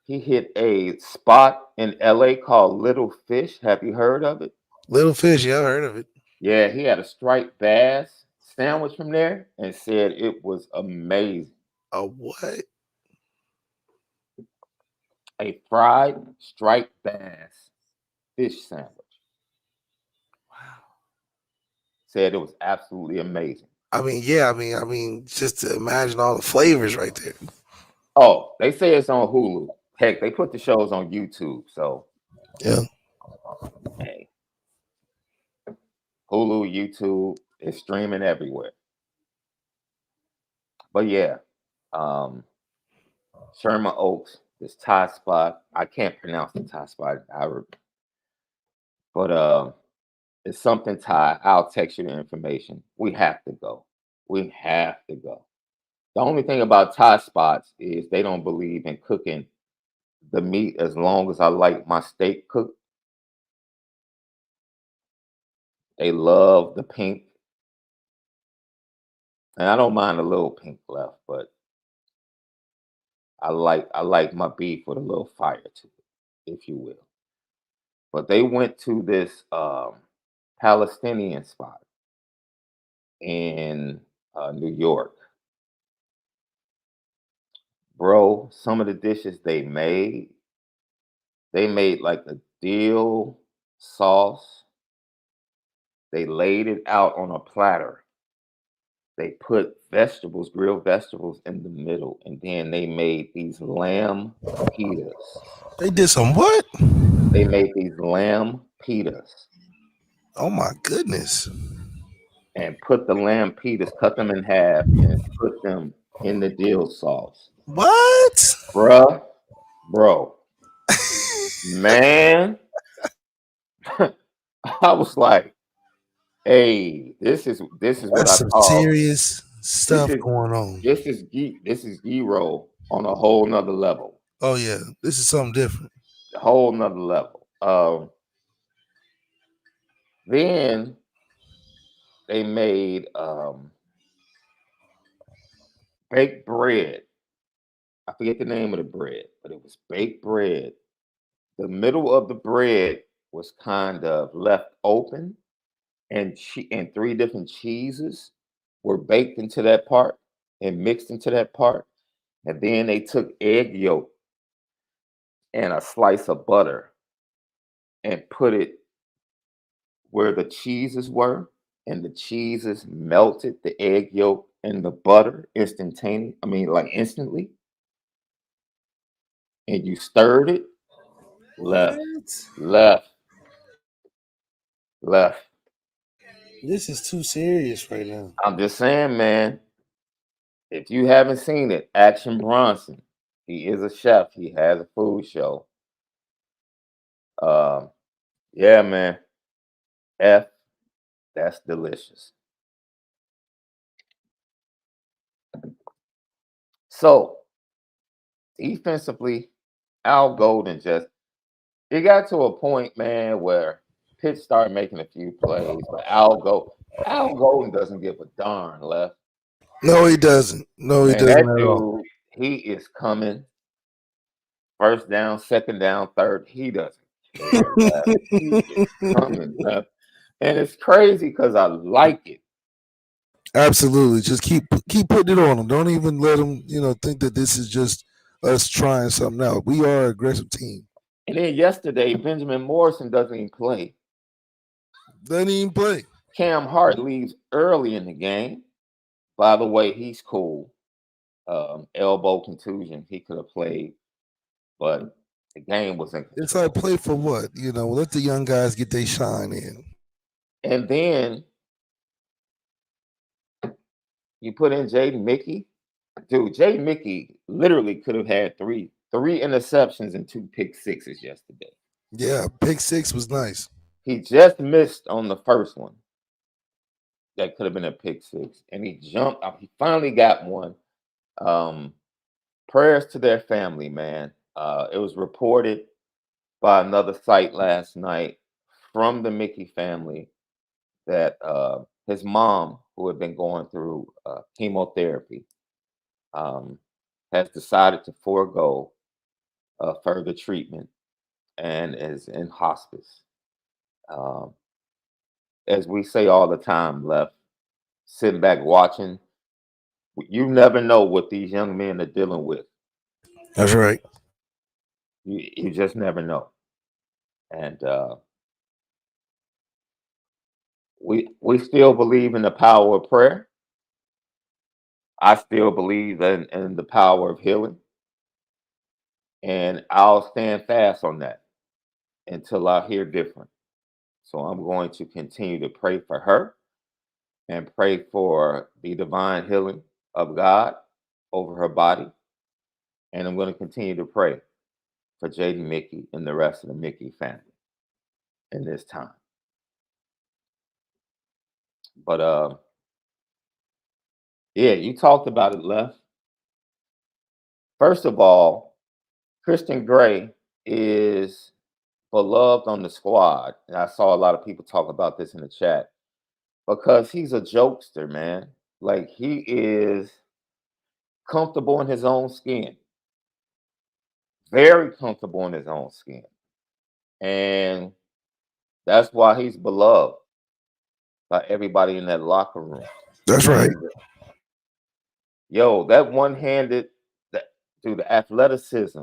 S1: he hit a spot in LA called Little Fish. Have you heard of it?
S2: Little fish. Yeah, I heard of it.
S1: Yeah, he had a striped bass sandwich from there and said it was amazing.
S2: A what?
S1: A fried striped bass fish sandwich.
S2: Wow.
S1: Said it was absolutely amazing.
S2: I mean, yeah. Just to imagine all the flavors right there.
S1: Oh, they say it's on Hulu. Heck, they put the shows on YouTube. So,
S2: Yeah.
S1: hey, Hulu, YouTube, it's streaming everywhere. But yeah, um, Sherman Oaks, this Thai spot. I can't pronounce the Thai spot. But it's something Thai. I'll text you the information. We have to go. We have to go. The only thing about Thai spots is they don't believe in cooking the meat as long as I like my steak cooked. They love the pink. And I don't mind a little pink left, but I like my beef with a little fire to it, if you will. But they went to this Palestinian spot in New York. Bro, some of the dishes they made like a dill sauce. They laid it out on a platter They put vegetables, grilled vegetables, in the middle, and then they made these lamb pitas.
S2: They did some what?
S1: They made these lamb pitas
S2: Oh my goodness.
S1: and put the lamb pitas, cut them in half, and put them in the dill sauce.
S2: What?
S1: Bruh, bro, man, I was like, hey, this is what
S2: That's
S1: I
S2: some
S1: call
S2: serious
S1: this
S2: stuff
S1: is
S2: going on.
S1: this is gyro on a whole nother level.
S2: Oh yeah, this is something different.
S1: A whole nother level. Then they made baked bread. I forget the name of the bread, but it was baked bread. The middle of the bread was kind of left open, and and three different cheeses were baked into that part and mixed into that part. And then they took egg yolk and a slice of butter and put it where the cheeses were, and the cheeses melted the egg yolk and the butter instantaneously. I mean, like instantly. And you stirred it left,
S2: What?
S1: left, left.
S2: This is too serious right now.
S1: I'm just saying, man. If you haven't seen it, Action Bronson. He is a chef. He has a food show. Um, yeah, man. F, that's delicious. So defensively, Al Golden just it got to a point, man, where Pitt started making a few plays, but Al Golden doesn't give a darn left.
S2: No, he doesn't. No, he
S1: Man,
S2: doesn't
S1: that
S2: at all.
S1: dude, he is coming first down, second down, third. He doesn't care left. He is coming left. And it's crazy because I like it.
S2: Absolutely. Just keep putting it on them. Don't even let them, think that this is just us trying something out. We are an aggressive team.
S1: And then yesterday, Benjamin Morrison doesn't even play.
S2: Doesn't even play.
S1: Cam Hart leaves early in the game. By the way, he's cool. Elbow contusion. He could have played, but the game was in control.
S2: It's like play for what? Let the young guys get their shine in.
S1: And then you put in Jaden Mickey. Dude, Jaden Mickey literally could have had three interceptions and 2 pick sixes yesterday.
S2: Yeah, pick six was nice.
S1: He just missed on the first one. That could have been a pick six. And he jumped up. He finally got one. Prayers to their family, man. It was reported by another site last night from the Mickey family that his mom, who had been going through chemotherapy, has decided to forego further treatment and is in hospice. Um, as we say all the time, left sitting back watching. You never know what these young men are dealing with.
S2: That's right.
S1: You just never know. And we still believe in the power of prayer. I still believe in the power of healing. And I'll stand fast on that until I hear different. So I'm going to continue to pray for her and pray for the divine healing of God over her body. And I'm going to continue to pray for Jaden Mickey and the rest of the Mickey family in this time. But yeah, you talked about it, Left. First of all, Christian Gray is beloved on the squad. And I saw a lot of people talk about this in the chat because he's a jokester, man. Like he is comfortable in his own skin, very comfortable in his own skin. And that's why he's beloved by everybody in that locker room.
S2: That's right.
S1: Yo, that one-handed, that through the athleticism.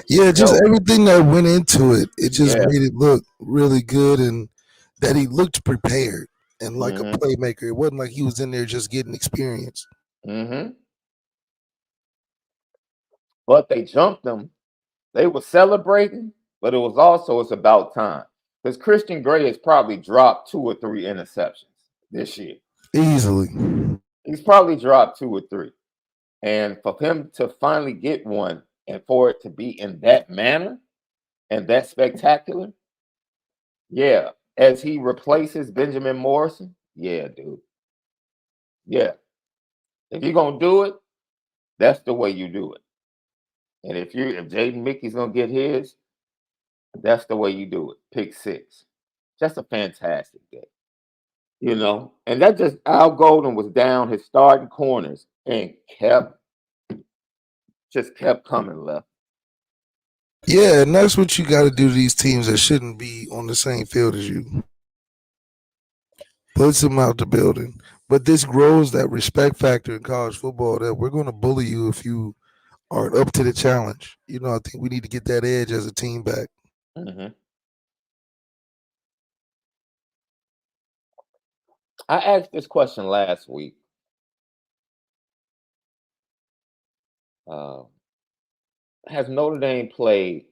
S2: Yeah, just everything that went into it. It just
S1: Yeah.
S2: made it look really good, and that he looked prepared. and like a
S1: Mm-hmm.
S2: playmaker. It wasn't like he was in there just getting experience.
S1: Mm-hmm. But they jumped him. They were celebrating, but it's about time. Because Christian Gray has probably dropped 2 or 3 interceptions this year.
S2: Easily.
S1: He's probably dropped 2 or 3. And for him to finally get one and for it to be in that manner and that spectacular, yeah. As he replaces Benjamin Morrison, yeah, dude. Yeah. If you're gonna do it, that's the way you do it. And if Jaden Mickey's gonna get his, that's the way you do it. Pick 6. Just a fantastic day. And that just Al Golden was down his starting corners and kept coming left.
S2: Yeah, and that's what you got to do to these teams that shouldn't be on the same field as you. Puts them out the building. But this grows that respect factor in college football that we're going to bully you if you aren't up to the challenge. I think we need to get that edge as a team back.
S1: Hmm. I asked this question last week. Uh, has Notre Dame played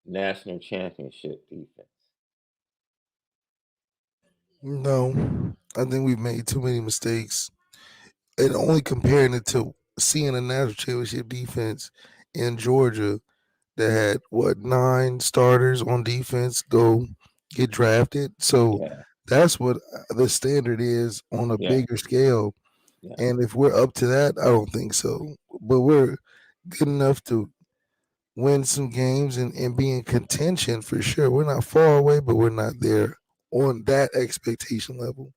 S1: national championship defense?
S2: No, I think we've made too many mistakes. And only comparing it to seeing a national championship defense in Georgia that had, 9 starters on defense go get drafted. So
S1: Yeah,
S2: that's what the standard is on a
S1: yeah,
S2: bigger scale.
S1: yeah.
S2: And if we're up to that, I don't think so. But we're good enough to win some games and be in contention for sure. We're not far away, but we're not there on that expectation level.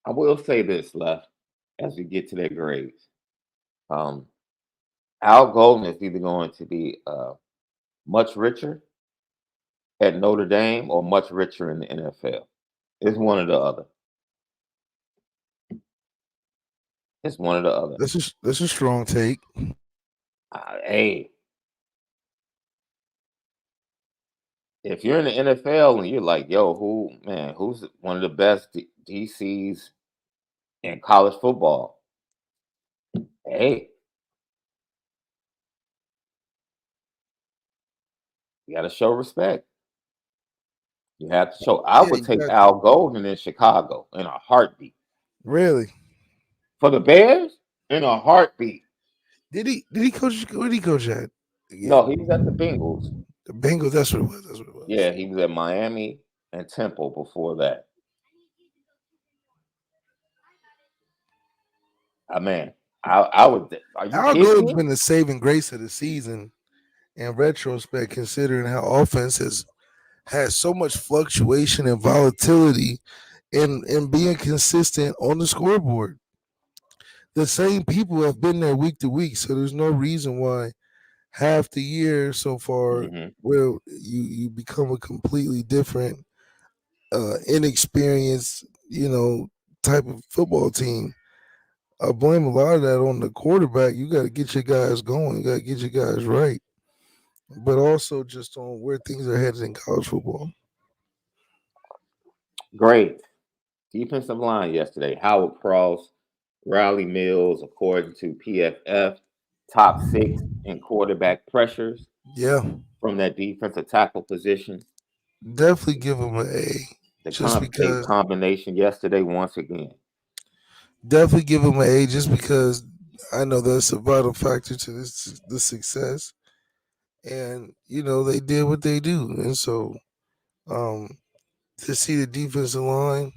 S1: I will say this, Left, as we get to their grades. Um, Al Golden is either going to be much richer at Notre Dame or much richer in the NFL. It's one or the other. It's one or the other.
S2: That's a strong take.
S1: Hey, if you're in the NFL and you're like, yo, who's one of the best DCs in college football? Hey, you got to show respect. You have to show. I
S2: Yeah,
S1: would
S2: you
S1: take
S2: got to.
S1: Al Golden in Chicago in a heartbeat.
S2: Really?
S1: For the Bears, in a heartbeat.
S2: Did he coach? Where did he coach at?
S1: No,
S2: Again,
S1: he was at the Bengals.
S2: the Bengals. That's what it was. That's what it was.
S1: Yeah, he was at Miami and Temple before that. I mean, I would. Are you
S2: Al
S1: kidding
S2: Golden's
S1: me?
S2: been the saving grace of the season in retrospect, considering how offense has so much fluctuation and volatility and being consistent on the scoreboard. The same people have been there week to week, so there's no reason why half the year so far
S1: Hmm.
S2: where you become a completely different, inexperienced, type of football team. I blame a lot of that on the quarterback. You got to get your guys going. You got to get your guys right, but also just on where things are headed in college football.
S1: Great defensive line yesterday. Howard Cross, Riley Mills, according to PFF, top 6 in quarterback pressures
S2: Yeah,
S1: from that defensive tackle position.
S2: definitely give them an A,
S1: The
S2: just because.
S1: combination yesterday once again.
S2: Definitely give them an A, just because I know that's a vital factor to the success. And they did what they do, and so um, to see the defensive line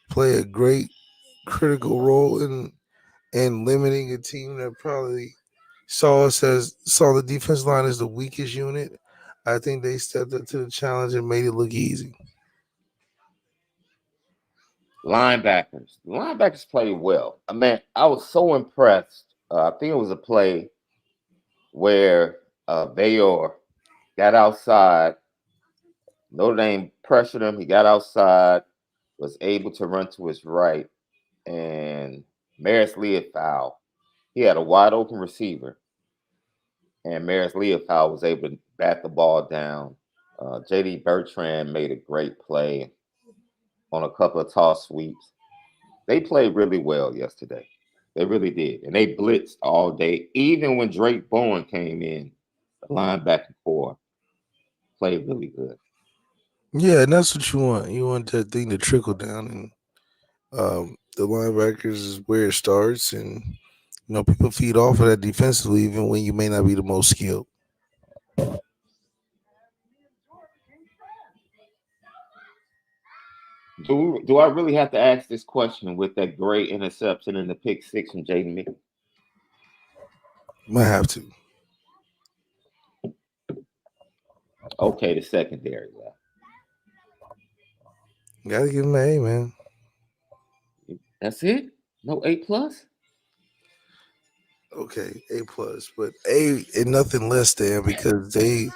S2: play a great critical role in limiting a team that probably saw the defense line as the weakest unit. I think they stepped up to the challenge and made it look easy.
S1: Linebackers. The linebackers played well. I mean, I was so impressed. I think it was a play where Bayor got outside. Notre Dame pressured him. He got outside, was able to run to his right, and Maris Leofow. He had a wide open receiver, and Maris Leofow was able to bat the ball down. JD Bertrand made a great play. on a couple of toss sweeps. They played really well yesterday. They really did. And they blitzed all day. Even when Drake Bowen came in, the linebacker core played really good.
S2: Yeah, and that's what you want. You want that thing to trickle down, and the linebackers is where it starts, and people feed off of that defensively, even when you may not be the most skilled.
S1: Do I really have to ask this question with that great interception and the pick six from Jaden Mickey?
S2: Might have to.
S1: Okay, the secondary left.
S2: Gotta give him an A, man.
S1: That's it? No A plus?
S2: Okay, A plus, but A and nothing less than, because they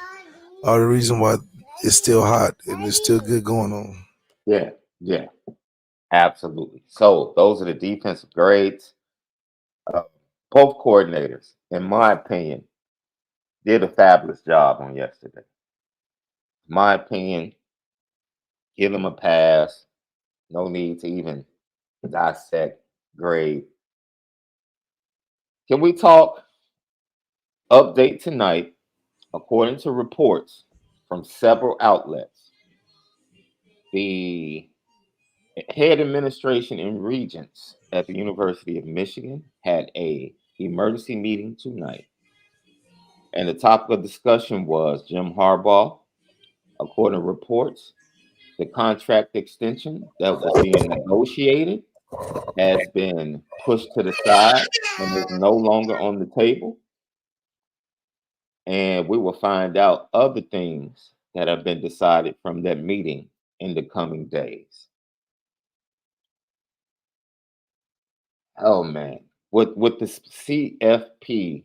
S2: are the reason why it's still hot and there's still good going on.
S1: Yeah, yeah, absolutely. So those are the defensive grades. Uh, both coordinators, in my opinion, did a fabulous job on yesterday. In my opinion, give them a pass. No need to even dissect grade. Can we talk update tonight? According to reports from several outlets, the head administration and regents at the University of Michigan had a emergency meeting tonight. And the topic of discussion was Jim Harbaugh. According to reports, the contract extension that was being negotiated has been pushed to the side and is no longer on the table. And we will find out other things that have been decided from that meeting in the coming days. Oh man, would the CFP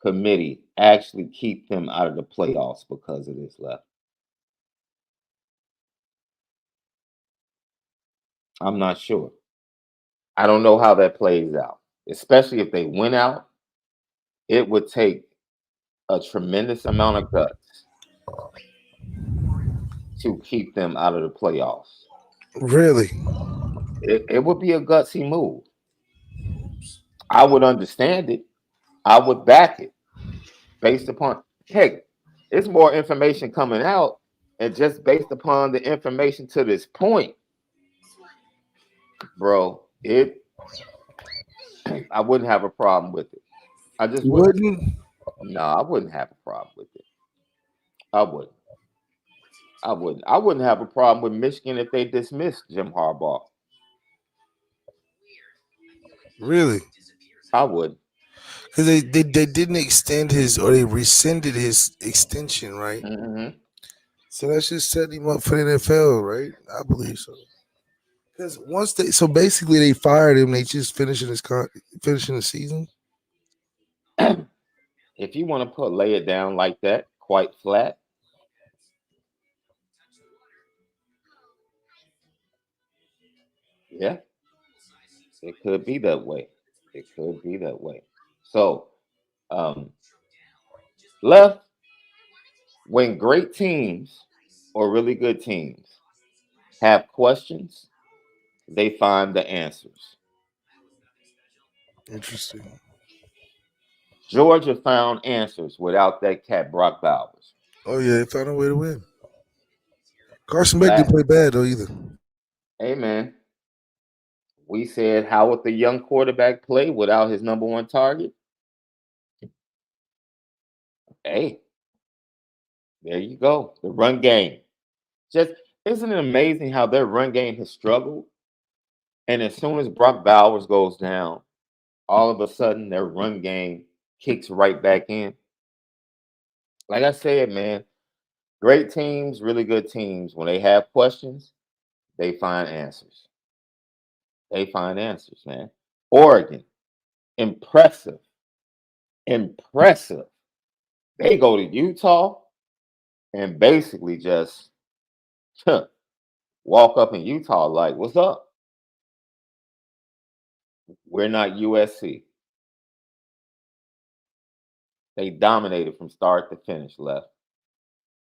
S1: committee actually keep them out of the playoffs because of this left? I'm not sure. I don't know how that plays out, especially if they win out. It would take a tremendous amount of guts to keep them out of the playoffs.
S2: Really?
S1: It would be a gutsy move. I would understand it. I would back it based upon, heck, it's more information coming out, and just based upon the information to this point, bro, I wouldn't have a problem with it. I just
S2: You
S1: wouldn't.
S2: wouldn't?
S1: No, I wouldn't have a problem with it. I wouldn't. I wouldn't. I wouldn't have a problem with Michigan if they dismissed Jim Harbaugh.
S2: Really?
S1: I would.
S2: Because they didn't extend his, or they rescinded his extension, right?
S1: Hmm.
S2: So that's just setting him up for the NFL, right? I believe so. Because so basically they fired him. They just finishing the season.
S1: If you want to lay it down like that, quite flat, yeah, it could be that way. It could be that way. So, um, left, when great teams or really good teams have questions, they find the answers.
S2: Interesting.
S1: Georgia found answers without that cat Brock Bowers.
S2: Oh yeah, they found a way to win. Carson Beck didn't
S1: Last,
S2: play bad though either.
S1: hey man, we said how would the young quarterback play without his number one target? Hey, there you go. The run game. Just isn't it amazing how their run game has struggled? And as soon as Brock Bowers goes down, all of a sudden their run game kicks right back in. Like I said, man, great teams, really good teams, when they have questions, they find answers. They find answers, man. Oregon, impressive, impressive. They go to Utah and basically just walk up in Utah like, what's up? We're not USC. They dominated from start to finish left.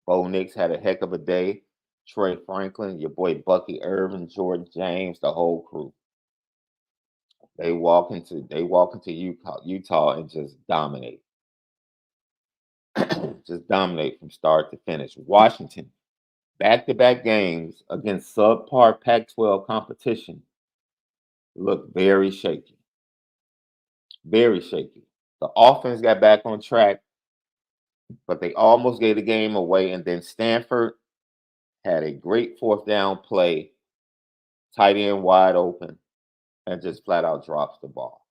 S1: Bo Nix had a heck of a day. Troy Franklin, your boy Bucky Irvin, Jordan James, the whole crew. They walk into Utah and just dominate. Just dominate from start to finish. Washington, back-to-back games against subpar Pac-12 competition look very shaky. Very shaky. The offense got back on track, but they almost gave the game away. And then Stanford had a great fourth down play, tight end wide open, and just flat out drops the ball.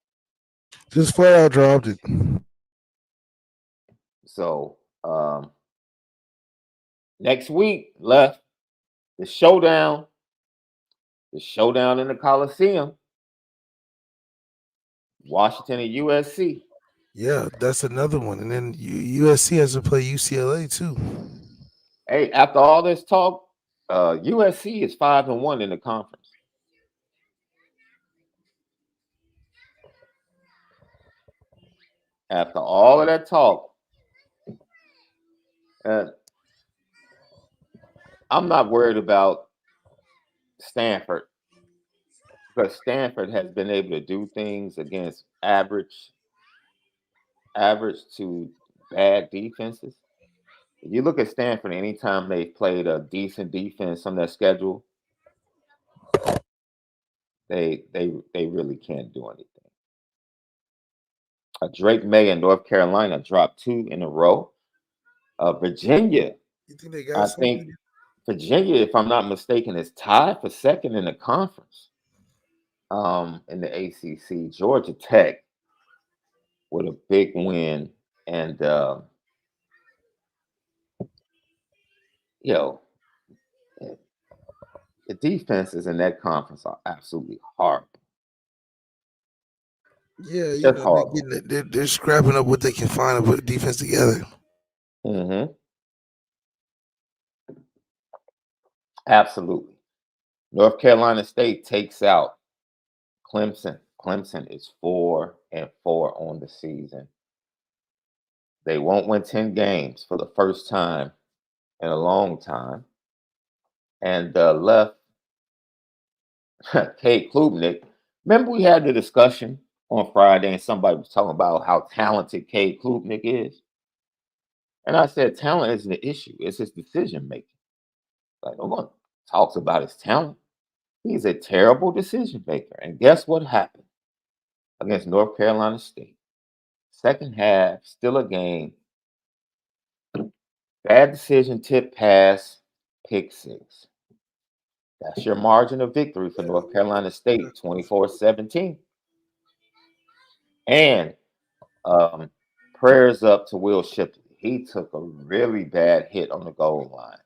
S2: Just flat out dropped it.
S1: So next week left the showdown in the Coliseum, Washington and USC.
S2: Yeah, that's another one. And then USC has to play UCLA too.
S1: Hey, after all this talk, USC is 5-1 in the conference. After all of that talk, I'm not worried about Stanford because Stanford has been able to do things against average to bad defenses. If you look at Stanford, anytime they've played a decent defense on their schedule, they really can't do anything. Drake May in North Carolina dropped 2 in a row. Virginia,
S2: You think they got
S1: I
S2: something?
S1: think Virginia, if I'm not mistaken, is tied for second in the conference. In the ACC, Georgia Tech with a big win, and you know the defenses in that conference are absolutely horrible.
S2: Yeah, you
S1: Just
S2: know,
S1: horrible.
S2: they're scrapping up what they can find and put defense together.
S1: Mm-hmm. Absolutely. North Carolina State takes out Clemson. Clemson is 4-4 on the season. They won't win 10 games for the first time in a long time. And left Cade Klubnik. Remember we had the discussion on Friday and somebody was talking about how talented Cade Klubnik is? And I said, talent isn't the issue. It's his decision making. Like, no one talks about his talent. He's a terrible decision maker. And guess what happened against North Carolina State? Second half, still a game. Bad decision, tip pass, pick 6. That's your margin of victory for North Carolina State, 24-17. And prayers up to Will Shipley. He took a really bad hit on the goal line,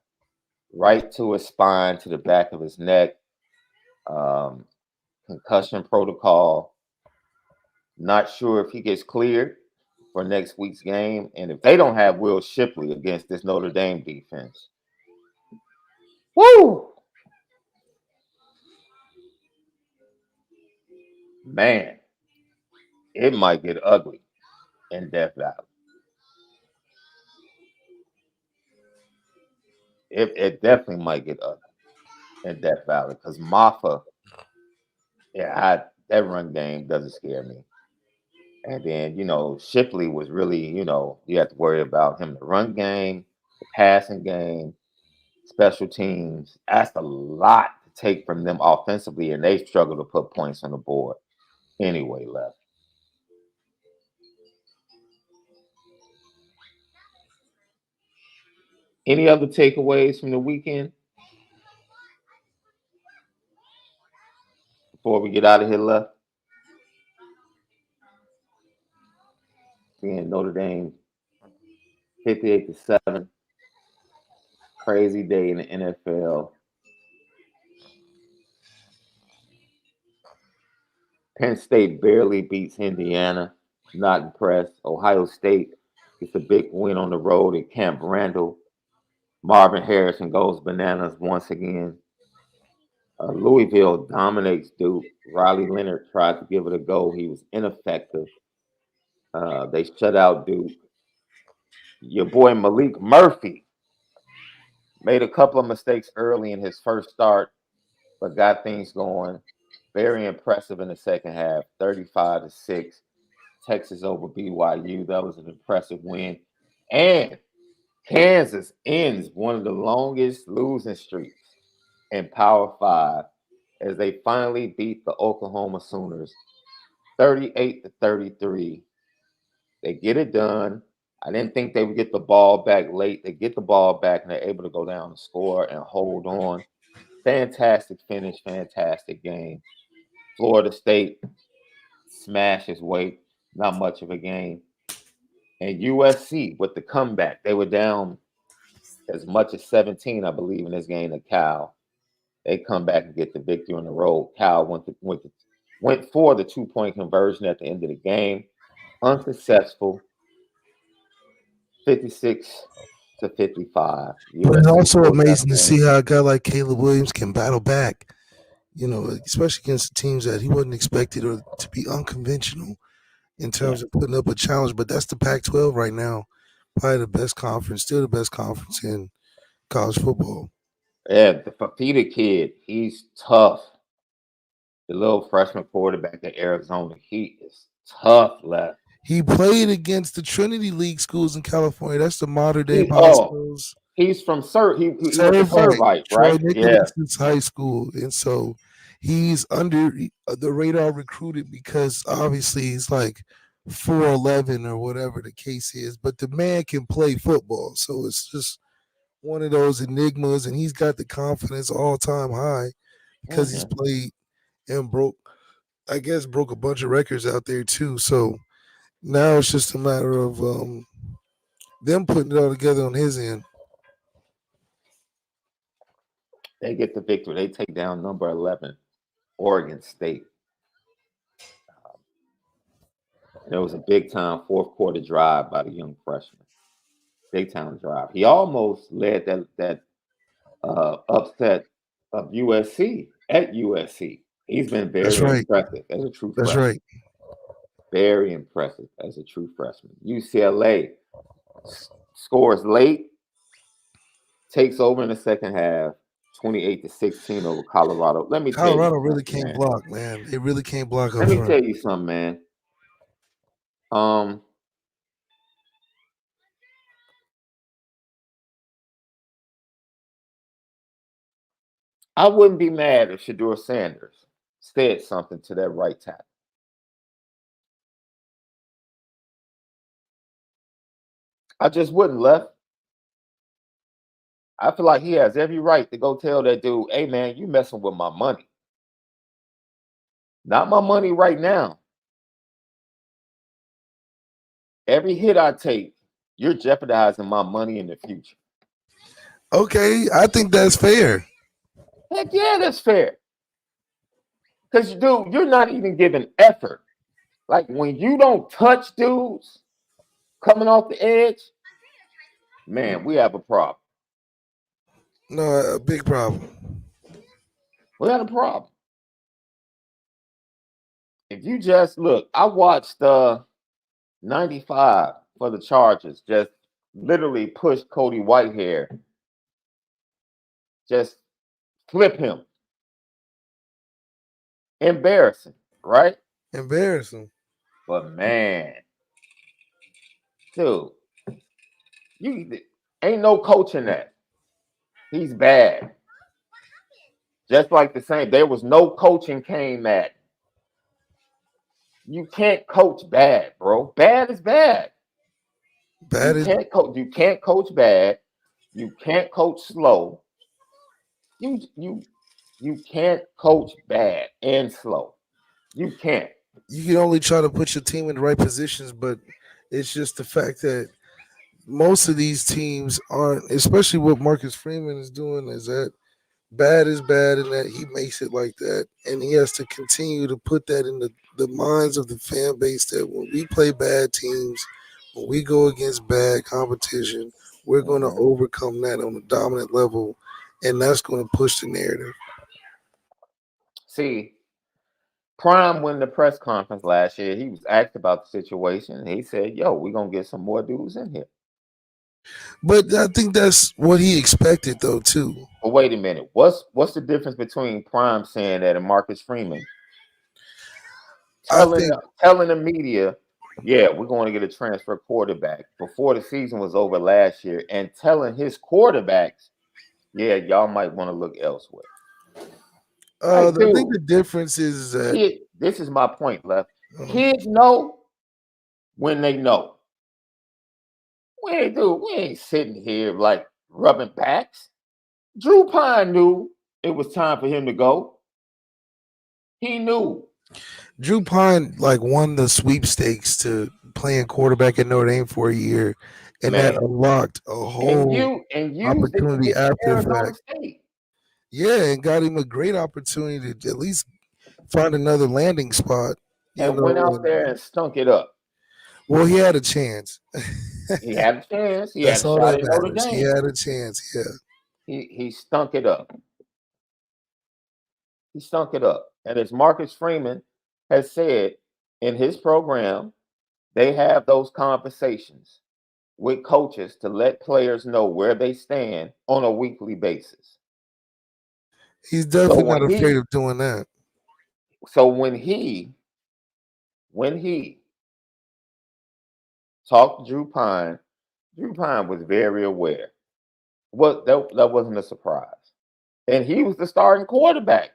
S1: right to his spine, to the back of his neck. Concussion protocol. Not sure if he gets cleared for next week's game. And if they don't have Will Shipley against this Notre Dame defense, woo! Man, it might get ugly in Death Valley. It definitely might get ugly in Death Valley because Maffa, that run game doesn't scare me. And then, Shipley was really, you have to worry about him the run game, the passing game, special teams. That's a lot to take from them offensively, and they struggle to put points on the board anyway, left. Any other takeaways from the weekend before we get out of here, left? Seeing Notre Dame 58-7. Crazy day in the NFL. Penn State barely beats Indiana. Not impressed. Ohio State gets a big win on the road at Camp Randall. Marvin Harrison goes bananas once again. Louisville dominates Duke. Riley Leonard tried to give it a go. He was ineffective. They shut out Duke. Your boy Malik Murphy Made a couple of mistakes early in his first start, but got things going. Very impressive in the second half. 35-6. Texas over BYU. That was an impressive win. And Kansas ends one of the longest losing streaks in Power Five as they finally beat the Oklahoma Sooners 38-33. They get it done. I didn't think they would get the ball back late. They get the ball back and they're able to go down and score and hold on. Fantastic finish, fantastic game. Florida State smashes weight, not much of a game. And USC with the comeback, they were down as much as 17, I believe, in this game to Cal. They come back and get the victory on the road. Cal went for the 2-point conversion at the end of the game. Unsuccessful. 56-55.
S2: But it's
S1: USC
S2: also
S1: pulls out
S2: amazing
S1: the
S2: to
S1: win.
S2: see how a guy like Caleb Williams can battle back. Especially against the teams that he wasn't expected or to be unconventional in terms of putting up a challenge. But that's the Pac-12 right now. Probably the best conference, still the best conference in college football.
S1: Yeah, the Fafita kid, he's tough. The little freshman quarterback at Arizona, he is tough left.
S2: He played against the Trinity League schools in California. That's the modern day
S1: He's
S2: Boston.
S1: he's from he went to Servite,
S2: Troy
S1: right? Yeah.
S2: Nicholas's high school, and so he's under the radar recruited because obviously he's like 4'11" or whatever the case is, but the man can play football, so it's just one of those enigmas, and he's got the confidence all time high because he's played and broke a bunch of records out there too. So now it's just a matter of them putting it all together on his end.
S1: They get the victory. They take down number 11, Oregon State. And it was a big time fourth quarter drive by the young freshman. Big time drive. He almost led that upset of USC at USC. He's been very impressive as a true freshman.
S2: That's right.
S1: Very impressive as a true freshman. UCLA scores late, takes over in the second half, 28-16 over Colorado. Let me tell you.
S2: Colorado really can't block, man. They really can't block.
S1: Let me tell you something, man. I wouldn't be mad if Shedeur Sanders said something to that right tackle. I just wouldn't, Left. I feel like he has every right to go tell that dude, hey, man, you messing with my money. Not my money right now. Every hit I take, you're jeopardizing my money in the future.
S2: Okay, I think that's fair.
S1: Heck yeah, that's fair. Because, dude, you're not even giving effort. Like, when you don't touch dudes coming off the edge, man, we have a problem.
S2: No, a big problem.
S1: We had a problem. If you just look, I watched 95 for the Chargers just literally push Cody Whitehair, just flip him. Embarrassing, right?
S2: Embarrassing.
S1: But man, dude, you ain't no coaching that. He's bad. Just like the same, there was no coaching came at. You can't coach bad, bro. Bad is bad. You can't coach bad. You can't coach slow. You can't coach bad and slow. You can't.
S2: You can only try to put your team in the right positions, but it's just the fact that most of these teams aren't, especially what Marcus Freeman is doing, is that bad is bad and that he makes it like that. And he has to continue to put that in the minds of the fan base that when we play bad teams, when we go against bad competition, we're going to overcome that on a dominant level, and that's going to push the narrative.
S1: See, Prime went in the press conference last year. He was asked about the situation. And he said, yo, we're going to get some more dudes in here.
S2: But I think that's what he expected, though, too.
S1: But wait a minute. What's the difference between Prime saying that and Marcus Freeman
S2: I
S1: telling
S2: think
S1: telling the media, yeah, we're going to get a transfer quarterback before the season was over last year, and telling his quarterbacks, yeah, y'all might want to look elsewhere. Like,
S2: I think
S1: dude,
S2: the difference is that
S1: this is my point, Left. Kids know when they know. We ain't sitting here like rubbing backs. Drew Pine knew it was time for him to go. He knew.
S2: Drew Pine like won the sweepstakes to playing quarterback at Notre Dame for a year, and that
S1: Man,
S2: unlocked a whole
S1: and used it to
S2: opportunity
S1: get to
S2: after the
S1: Arizona
S2: fact.
S1: State.
S2: Yeah, and got him a great opportunity to at least find another landing spot.
S1: And went out there and stunk it up.
S2: Well, he had a chance.
S1: He had a chance. He had
S2: That's
S1: a
S2: all
S1: shot
S2: that
S1: at Notre
S2: matters. He
S1: Dame.
S2: had a chance. Yeah.
S1: He stunk it up. He stunk it up. And as Marcus Freeman has said in his program, they have those conversations with coaches to let players know where they stand on a weekly basis.
S2: He's definitely not afraid of doing that.
S1: So when he talked to Drew Pine was very aware. That wasn't a surprise. And he was the starting quarterback.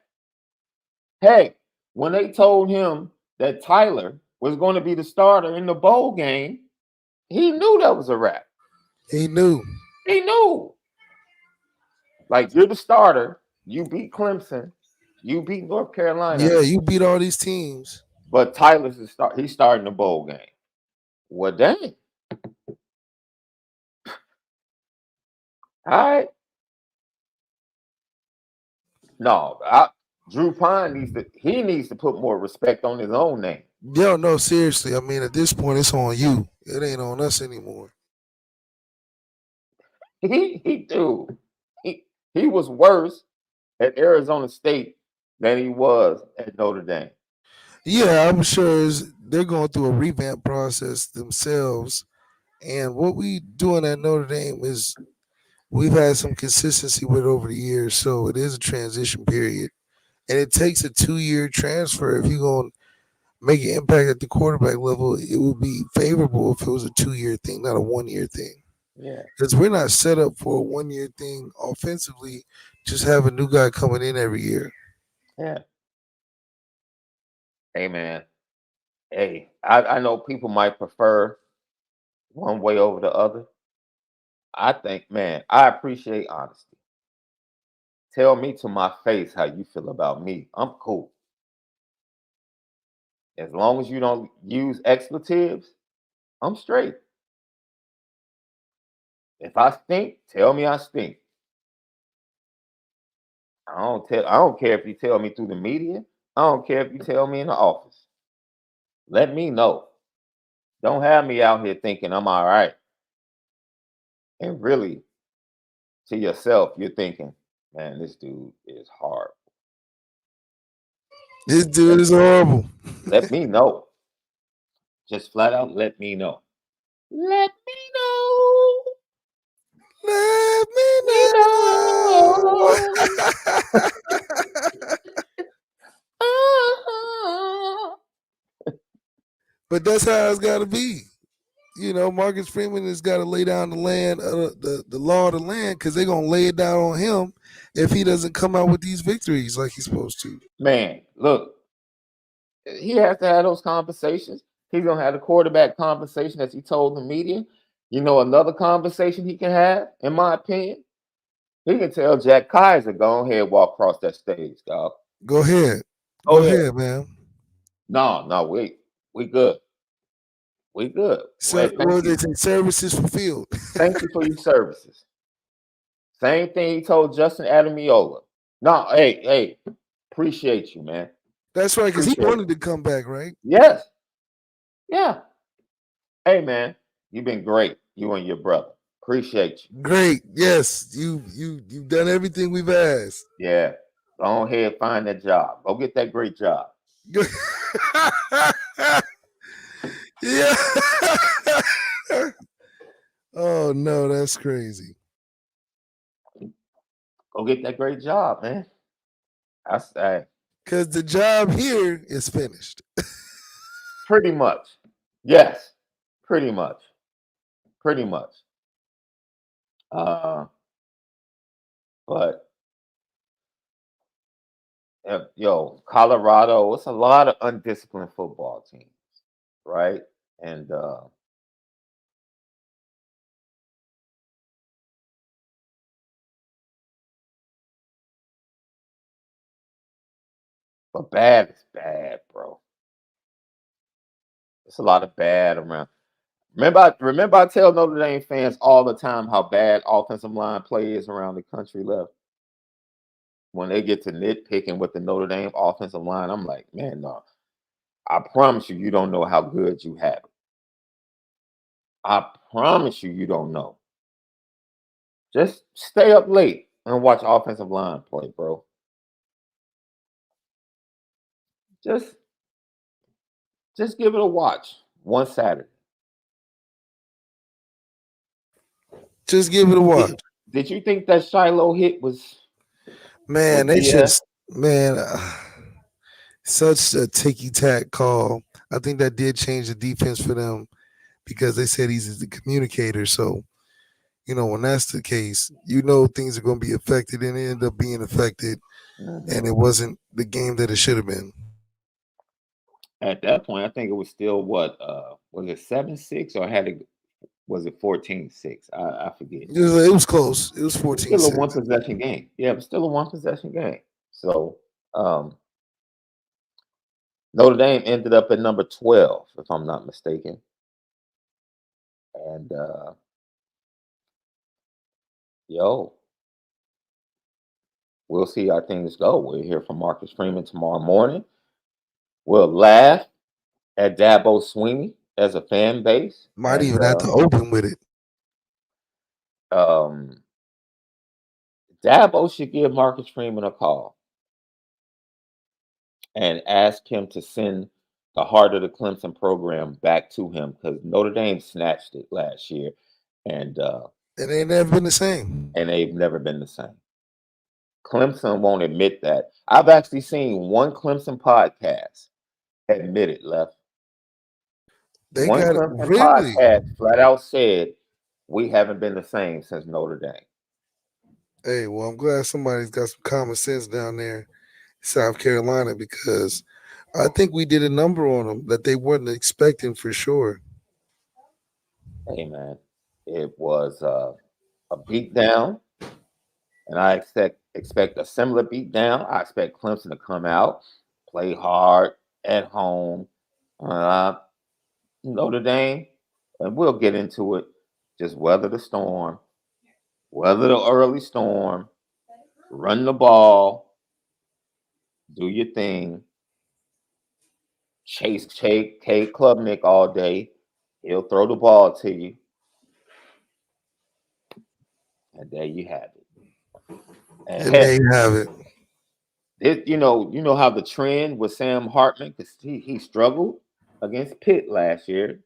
S1: Hey, when they told him that Tyler was going to be the starter in the bowl game, he knew that was a wrap.
S2: He knew.
S1: He knew. Like, you're the starter. You beat Clemson. You beat North Carolina.
S2: Yeah, you beat all these teams.
S1: But Tyler's the start. He's starting the bowl game. Well, dang. All right. No, Drew Pine needs to put more respect on his own name.
S2: Yeah, no, seriously. I mean, at this point, it's on you. It ain't on us anymore.
S1: He was worse at Arizona State than he was at Notre Dame.
S2: Yeah, I'm sure they're going through a revamp process themselves. And what we doing at Notre Dame is we've had some consistency with over the years. So it is a transition period. And it takes a 2-year transfer. If you're going to make an impact at the quarterback level, it would be favorable if it was a 2-year thing, not a 1-year thing.
S1: Yeah.
S2: Because we're not set up for a 1-year thing offensively, just have a new guy coming in every year.
S1: Yeah. Hey, man. Hey, I know people might prefer one way over the other. I think, man, I appreciate honesty. Tell me to my face how you feel about me. I'm cool. As long as you don't use expletives, I'm straight. If I stink, tell me I stink. I don't care if you tell me through the media. I don't care if you tell me in the office. Let me know. Don't have me out here thinking I'm all right. And really, to yourself, you're thinking, man, this dude is hard.
S2: This dude is horrible.
S1: Let me know. Just flat out let me know. Let me know.
S2: Let me
S1: know.
S2: But that's how it's got to be. You know, Marcus Freeman has got to lay down the land, the law of the land, because they're going to lay it down on him if he doesn't come out with these victories like he's supposed to.
S1: Man, look, he has to have those conversations. He's going to have the quarterback conversation as he told the media. You know, another conversation he can have, in my opinion, he can tell Jack Kaiser, go ahead, walk across that stage, dog.
S2: Go ahead. Go ahead, man.
S1: No, we good. We good.
S2: So, they say services fulfilled.
S1: Thank you for your services. Same thing he told Justin Adamiola. No, hey, appreciate you, man.
S2: That's right, because he wanted to come back, right?
S1: Yes. Yeah. Hey, man, you've been great. You and your brother. Appreciate you.
S2: Great. Yes. You've done everything we've asked.
S1: Yeah. Go ahead, find that job. Go get that great job.
S2: Yeah. Oh no, that's crazy.
S1: Go get that great job, man. I say
S2: Because the job here is finished.
S1: pretty much. Yes, pretty much. Pretty much. Uh, but Colorado, it's a lot of undisciplined football teams, right? And but bad is bad, bro. It's a lot of bad around. Remember, I tell Notre Dame fans all the time how bad offensive line play is around the country left. When they get to nitpicking with the Notre Dame offensive line, I'm like, man, no. I promise you, you don't know how good you have it. I promise you, you don't know. Just stay up late and watch offensive line play, bro. Just, just give it a watch one Saturday.
S2: Just give it a watch.
S1: Did you think that Shiloh hit was
S2: Man, they
S1: BS?
S2: just such a ticky tack call. I think that did change the defense for them because they said he's the communicator. So, when that's the case, things are going to be affected and it ended up being affected. And it wasn't the game that it should have been.
S1: At that point, I think it was still what was it 7-6 or was it 14-6? I forget.
S2: It was close. It was
S1: It
S2: 14.
S1: was still a one possession game. Yeah, it was still a one possession game. So Notre Dame ended up at number 12, if I'm not mistaken. And we'll see how things go. We'll hear from Marcus Freeman tomorrow morning. We'll laugh at Dabo Swinney as a fan base.
S2: Might even have to open with it.
S1: Dabo should give Marcus Freeman a call and ask him to send the heart of the Clemson program back to him because Notre Dame snatched it last year, and
S2: they've never been the same.
S1: And they've never been the same. Clemson won't admit that. I've actually seen one Clemson podcast admit it, Left. One Clemson podcast flat out said, we haven't been the same since Notre Dame.
S2: Hey, well, I'm glad somebody's got some common sense down there in South Carolina because I think we did a number on them that they weren't expecting for sure.
S1: Hey, man, it was a beatdown, and I expect a similar beatdown. I expect Clemson to come out, play hard at home. Notre Dame, and we'll get into it. Just weather the storm, weather the early storm, run the ball, do your thing, chase Cade Klubnik all day. He'll throw the ball to you. And there you have it.
S2: And there you have it.
S1: You know how the trend with Sam Hartman, because he struggled against Pitt last year.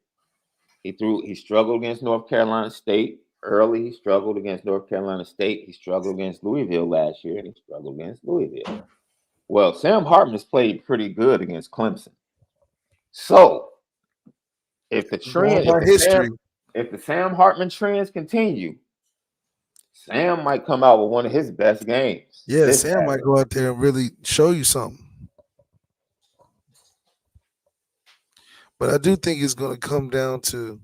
S1: He struggled against North Carolina State early. He struggled against North Carolina State. He struggled against Louisville last year, and he struggled against Louisville. Well, Sam Hartman has played pretty good against Clemson. So, if the Sam Hartman trends continue, Sam might come out with one of his best games.
S2: Yeah, Sam might go out there and really show you something. But I do think it's going to come down to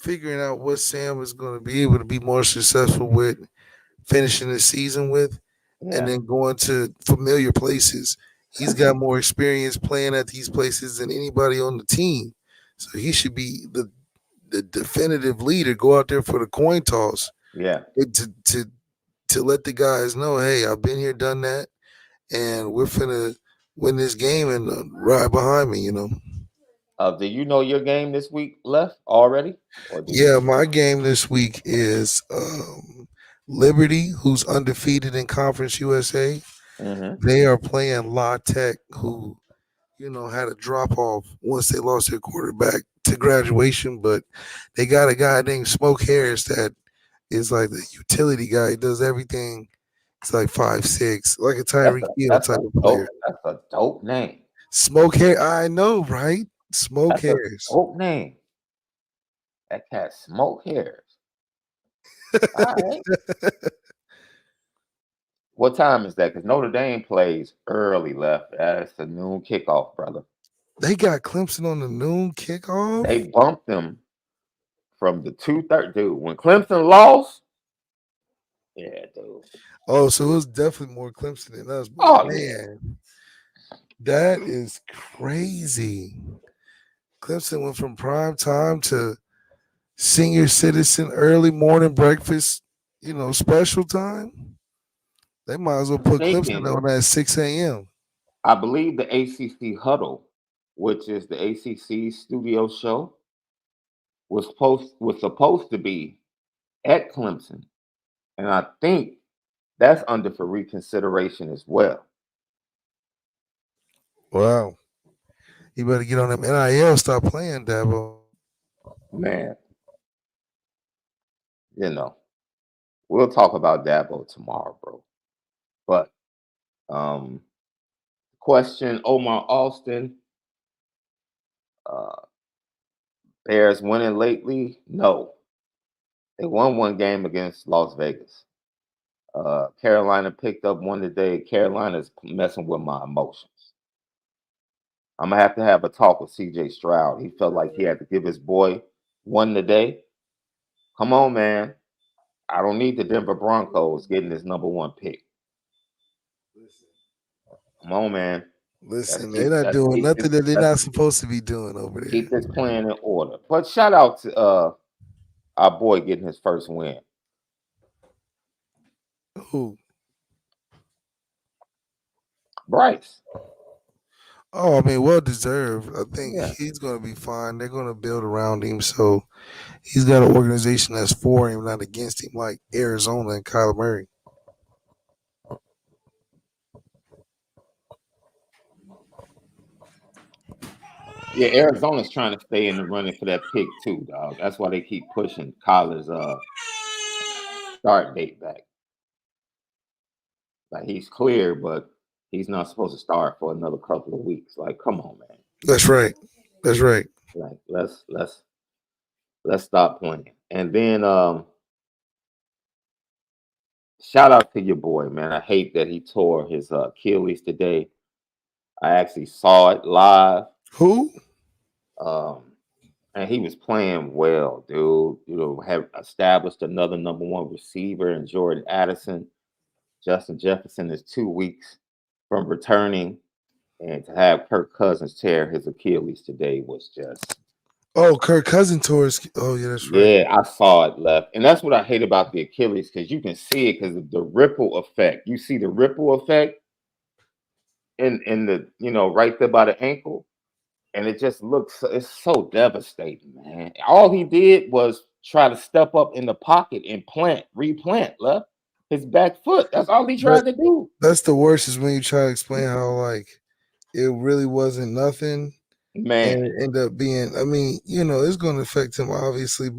S2: figuring out what Sam is going to be able to be more successful with, finishing the season with, and then going to familiar places. He's got more experience playing at these places than anybody on the team. So he should be the definitive leader. Go out there for the coin toss.
S1: Yeah.
S2: To let the guys know, hey, I've been here, done that, and we're finna win this game and ride behind me,
S1: Do you know your game this week left already?
S2: My game this week is Liberty, who's undefeated in Conference USA.
S1: Mm-hmm.
S2: They are playing La Tech, who had a drop off once they lost their quarterback to graduation, but they got a guy named Smoke Harris that is like the utility guy. He does everything. It's like 5'6", like a
S1: That's
S2: Tyreek
S1: a
S2: Hill
S1: that's
S2: type
S1: a
S2: of player.
S1: dope that's a dope name.
S2: Smoke Harris, I know, right? Smoke
S1: That's a
S2: Harris.
S1: dope name. That cat smoke hairs. All right. What time is that? Because Notre Dame plays early left. That's a noon kickoff, brother.
S2: They got Clemson on the noon kickoff.
S1: They bumped them from the 2:30. Dude, when Clemson lost, yeah, dude.
S2: Oh, so it was definitely more Clemson than us. But
S1: Oh yeah.
S2: man, that is crazy. Clemson went from prime time to senior citizen early morning breakfast, special time. They might as well put Clemson
S1: Thinking,
S2: on at 6 a.m.
S1: I believe the ACC Huddle, which is the ACC studio show, was supposed to be at Clemson, and I think that's under for reconsideration as well.
S2: Wow. You better get on them NIL, stop playing, Dabo.
S1: Man, you know, we'll talk about Dabo tomorrow, bro. But um, question: Omar Austin, uh, Bears winning lately? No, they won one game against Las Vegas. Carolina picked up one today. Carolina's messing with my emotions. I'm gonna have a talk with CJ Stroud. He felt like he had to give his boy one today. Come on, man. I don't need the Denver Broncos getting this number one pick. Come on, man. Let's
S2: Listen, they're
S1: keep
S2: not
S1: let's
S2: doing
S1: keep this
S2: nothing that they're
S1: let's
S2: not supposed to be doing over
S1: keep
S2: there.
S1: this plan in order. But shout out to our boy getting his first win.
S2: Who?
S1: Bryce.
S2: Oh, I mean, well deserved. I think
S1: Yeah.
S2: he's going to be fine. They're going to build around him. So he's got an organization that's for him, not against him, like Arizona and Kyler Murray.
S1: Yeah, Arizona's trying to stay in the running for that pick too, dog. That's why they keep pushing Kyler's start date back. Like he's clear, but he's not supposed to start for another couple of weeks. Like, come on, man.
S2: That's right. That's right.
S1: Like, let's stop playing. And then shout out to your boy, man. I hate that he tore his Achilles today. I actually saw it live.
S2: Who?
S1: Um, and he was playing well, dude. Have established another number one receiver in Jordan Addison. Justin Jefferson is 2 weeks from returning. And to have Kirk Cousins tear his Achilles today was just,
S2: Oh, Kirk Cousins tore his. Oh, yeah, that's right.
S1: yeah, I saw it left. And that's what I hate about the Achilles because you can see it because of the ripple effect. You see the ripple effect in the, right there by the ankle. And it just looks, it's so devastating, man. All he did was try to step up in the pocket and replant left his back foot. That's all he
S2: That
S1: tried to do.
S2: that's the worst is when you try to explain how like it really wasn't nothing and
S1: Man,
S2: it end up being. I mean, it's going to affect him obviously,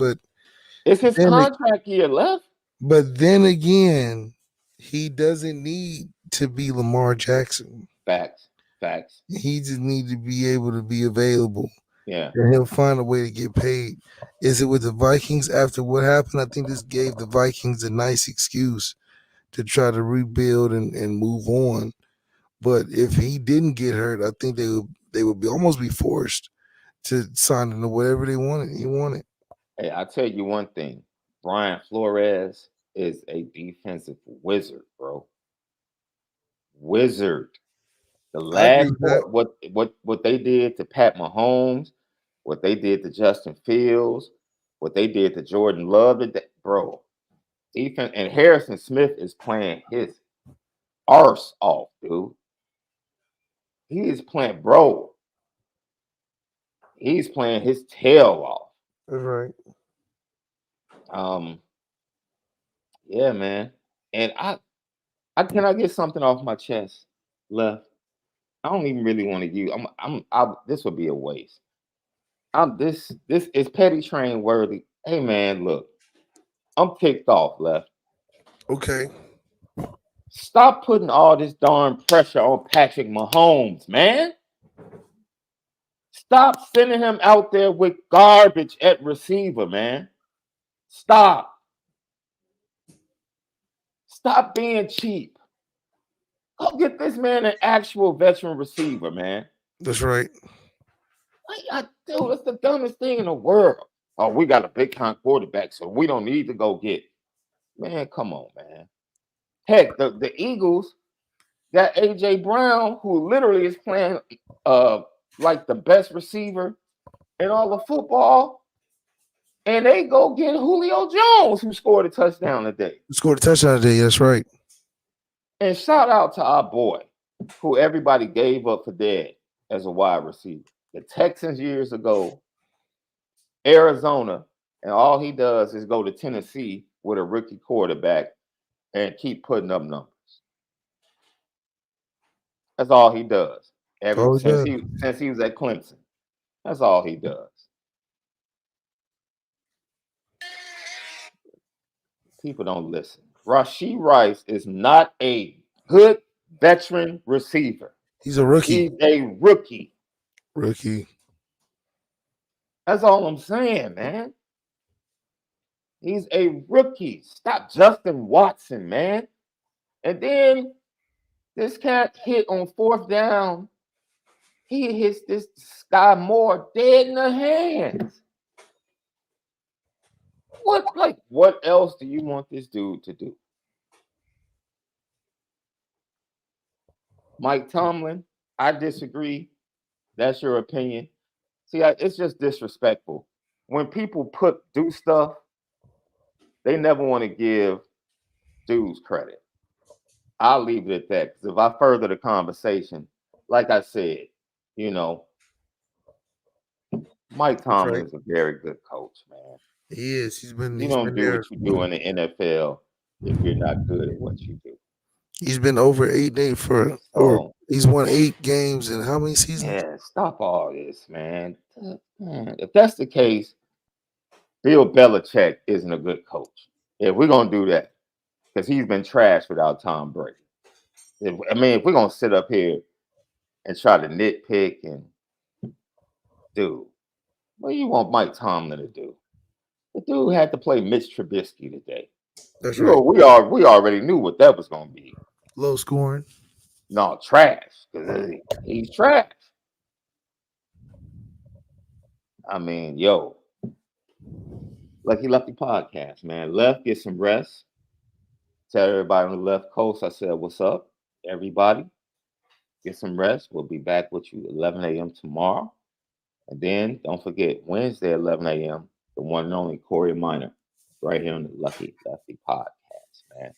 S1: it's his
S2: then it-
S1: contract year left.
S2: but then again, he doesn't need to be Lamar Jackson.
S1: Facts, facts.
S2: He just need to be able to be available,
S1: Yeah.
S2: and he'll find a way to get paid. Is it with the Vikings after what happened? I think this gave the Vikings a nice excuse to try to rebuild and move on. But if he didn't get hurt, I think they would be almost be forced to sign him to whatever they wanted. He wanted.
S1: Hey, I tell you one thing. Brian Flores is a defensive wizard, bro. Wizard. The
S2: I agree
S1: last
S2: with that.
S1: part, what they did to Pat Mahomes, what they did to Justin Fields, what they did to Jordan Love, bro. Defense and Harrison Smith is playing his arse off, dude. He is playing, bro. He's playing his tail off.
S2: That's right.
S1: Um, yeah, man. And I can I get something off my chest, left. I don't even really want to use. This would be a waste. This is petty train worthy. Hey man, look, I'm ticked off, Left.
S2: Okay.
S1: Stop putting all this darn pressure on Patrick Mahomes, man. Stop sending him out there with garbage at receiver, man. Stop. Stop being cheap. Go get this man an actual veteran receiver, man.
S2: That's right.
S1: Dude, that's the dumbest thing in the world. Oh, we got a big time quarterback, so we don't need to go get. Man, come on, man. Heck, the Eagles got AJ Brown, who literally is playing like the best receiver in all of football. And they go get Julio Jones, who scored a touchdown today.
S2: Scored a touchdown today, that's right.
S1: And shout out to our boy, who everybody gave up for dead as a wide receiver. The Texans years ago, Arizona, and all he does is go to Tennessee with a rookie quarterback and keep putting up numbers. That's all he does. Since he was at Clemson. That's all he does. People don't listen. Rashee Rice is not a good veteran receiver.
S2: He's a rookie.
S1: He's a rookie.
S2: Rookie.
S1: That's all I'm saying, man. He's a rookie. Stop Justin Watson, man. And then this cat hit on 4th down. He hits this Sky Moore dead in the hands. What else do you want this dude to do? Mike Tomlin, I disagree. That's your opinion. See, it's just disrespectful. When people do stuff, they never want to give dudes credit. I'll leave it at that. Because if I further the conversation, like I said, Mike Tomlin is a very good coach, man.
S2: He is. You don't
S1: do what you do in the NFL if you're not good at what you do.
S2: He's been over 8-8 he's won 8 games in how many seasons?
S1: Yeah, stop all this, man. If that's the case, Bill Belichick isn't a good coach. If we're gonna do that, because he's been trashed without Tom Brady. If we're gonna sit up here and try to nitpick and do, what do you want Mike Tomlin to do? The dude had to play Mitch Trubisky today.
S2: That's right.
S1: We already knew what that was gonna be.
S2: Low scoring.
S1: No, trash. Because he's trash. Lucky Lefty podcast, man. Left, get some rest. Tell everybody on the left coast I said, what's up, everybody? Get some rest. We'll be back with you at 11 a.m. tomorrow. And then don't forget, Wednesday at 11 a.m., the one and only Corey Minor, right here on the Lucky Lefty podcast, man.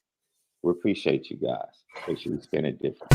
S1: We appreciate you guys. Make sure you spend it different.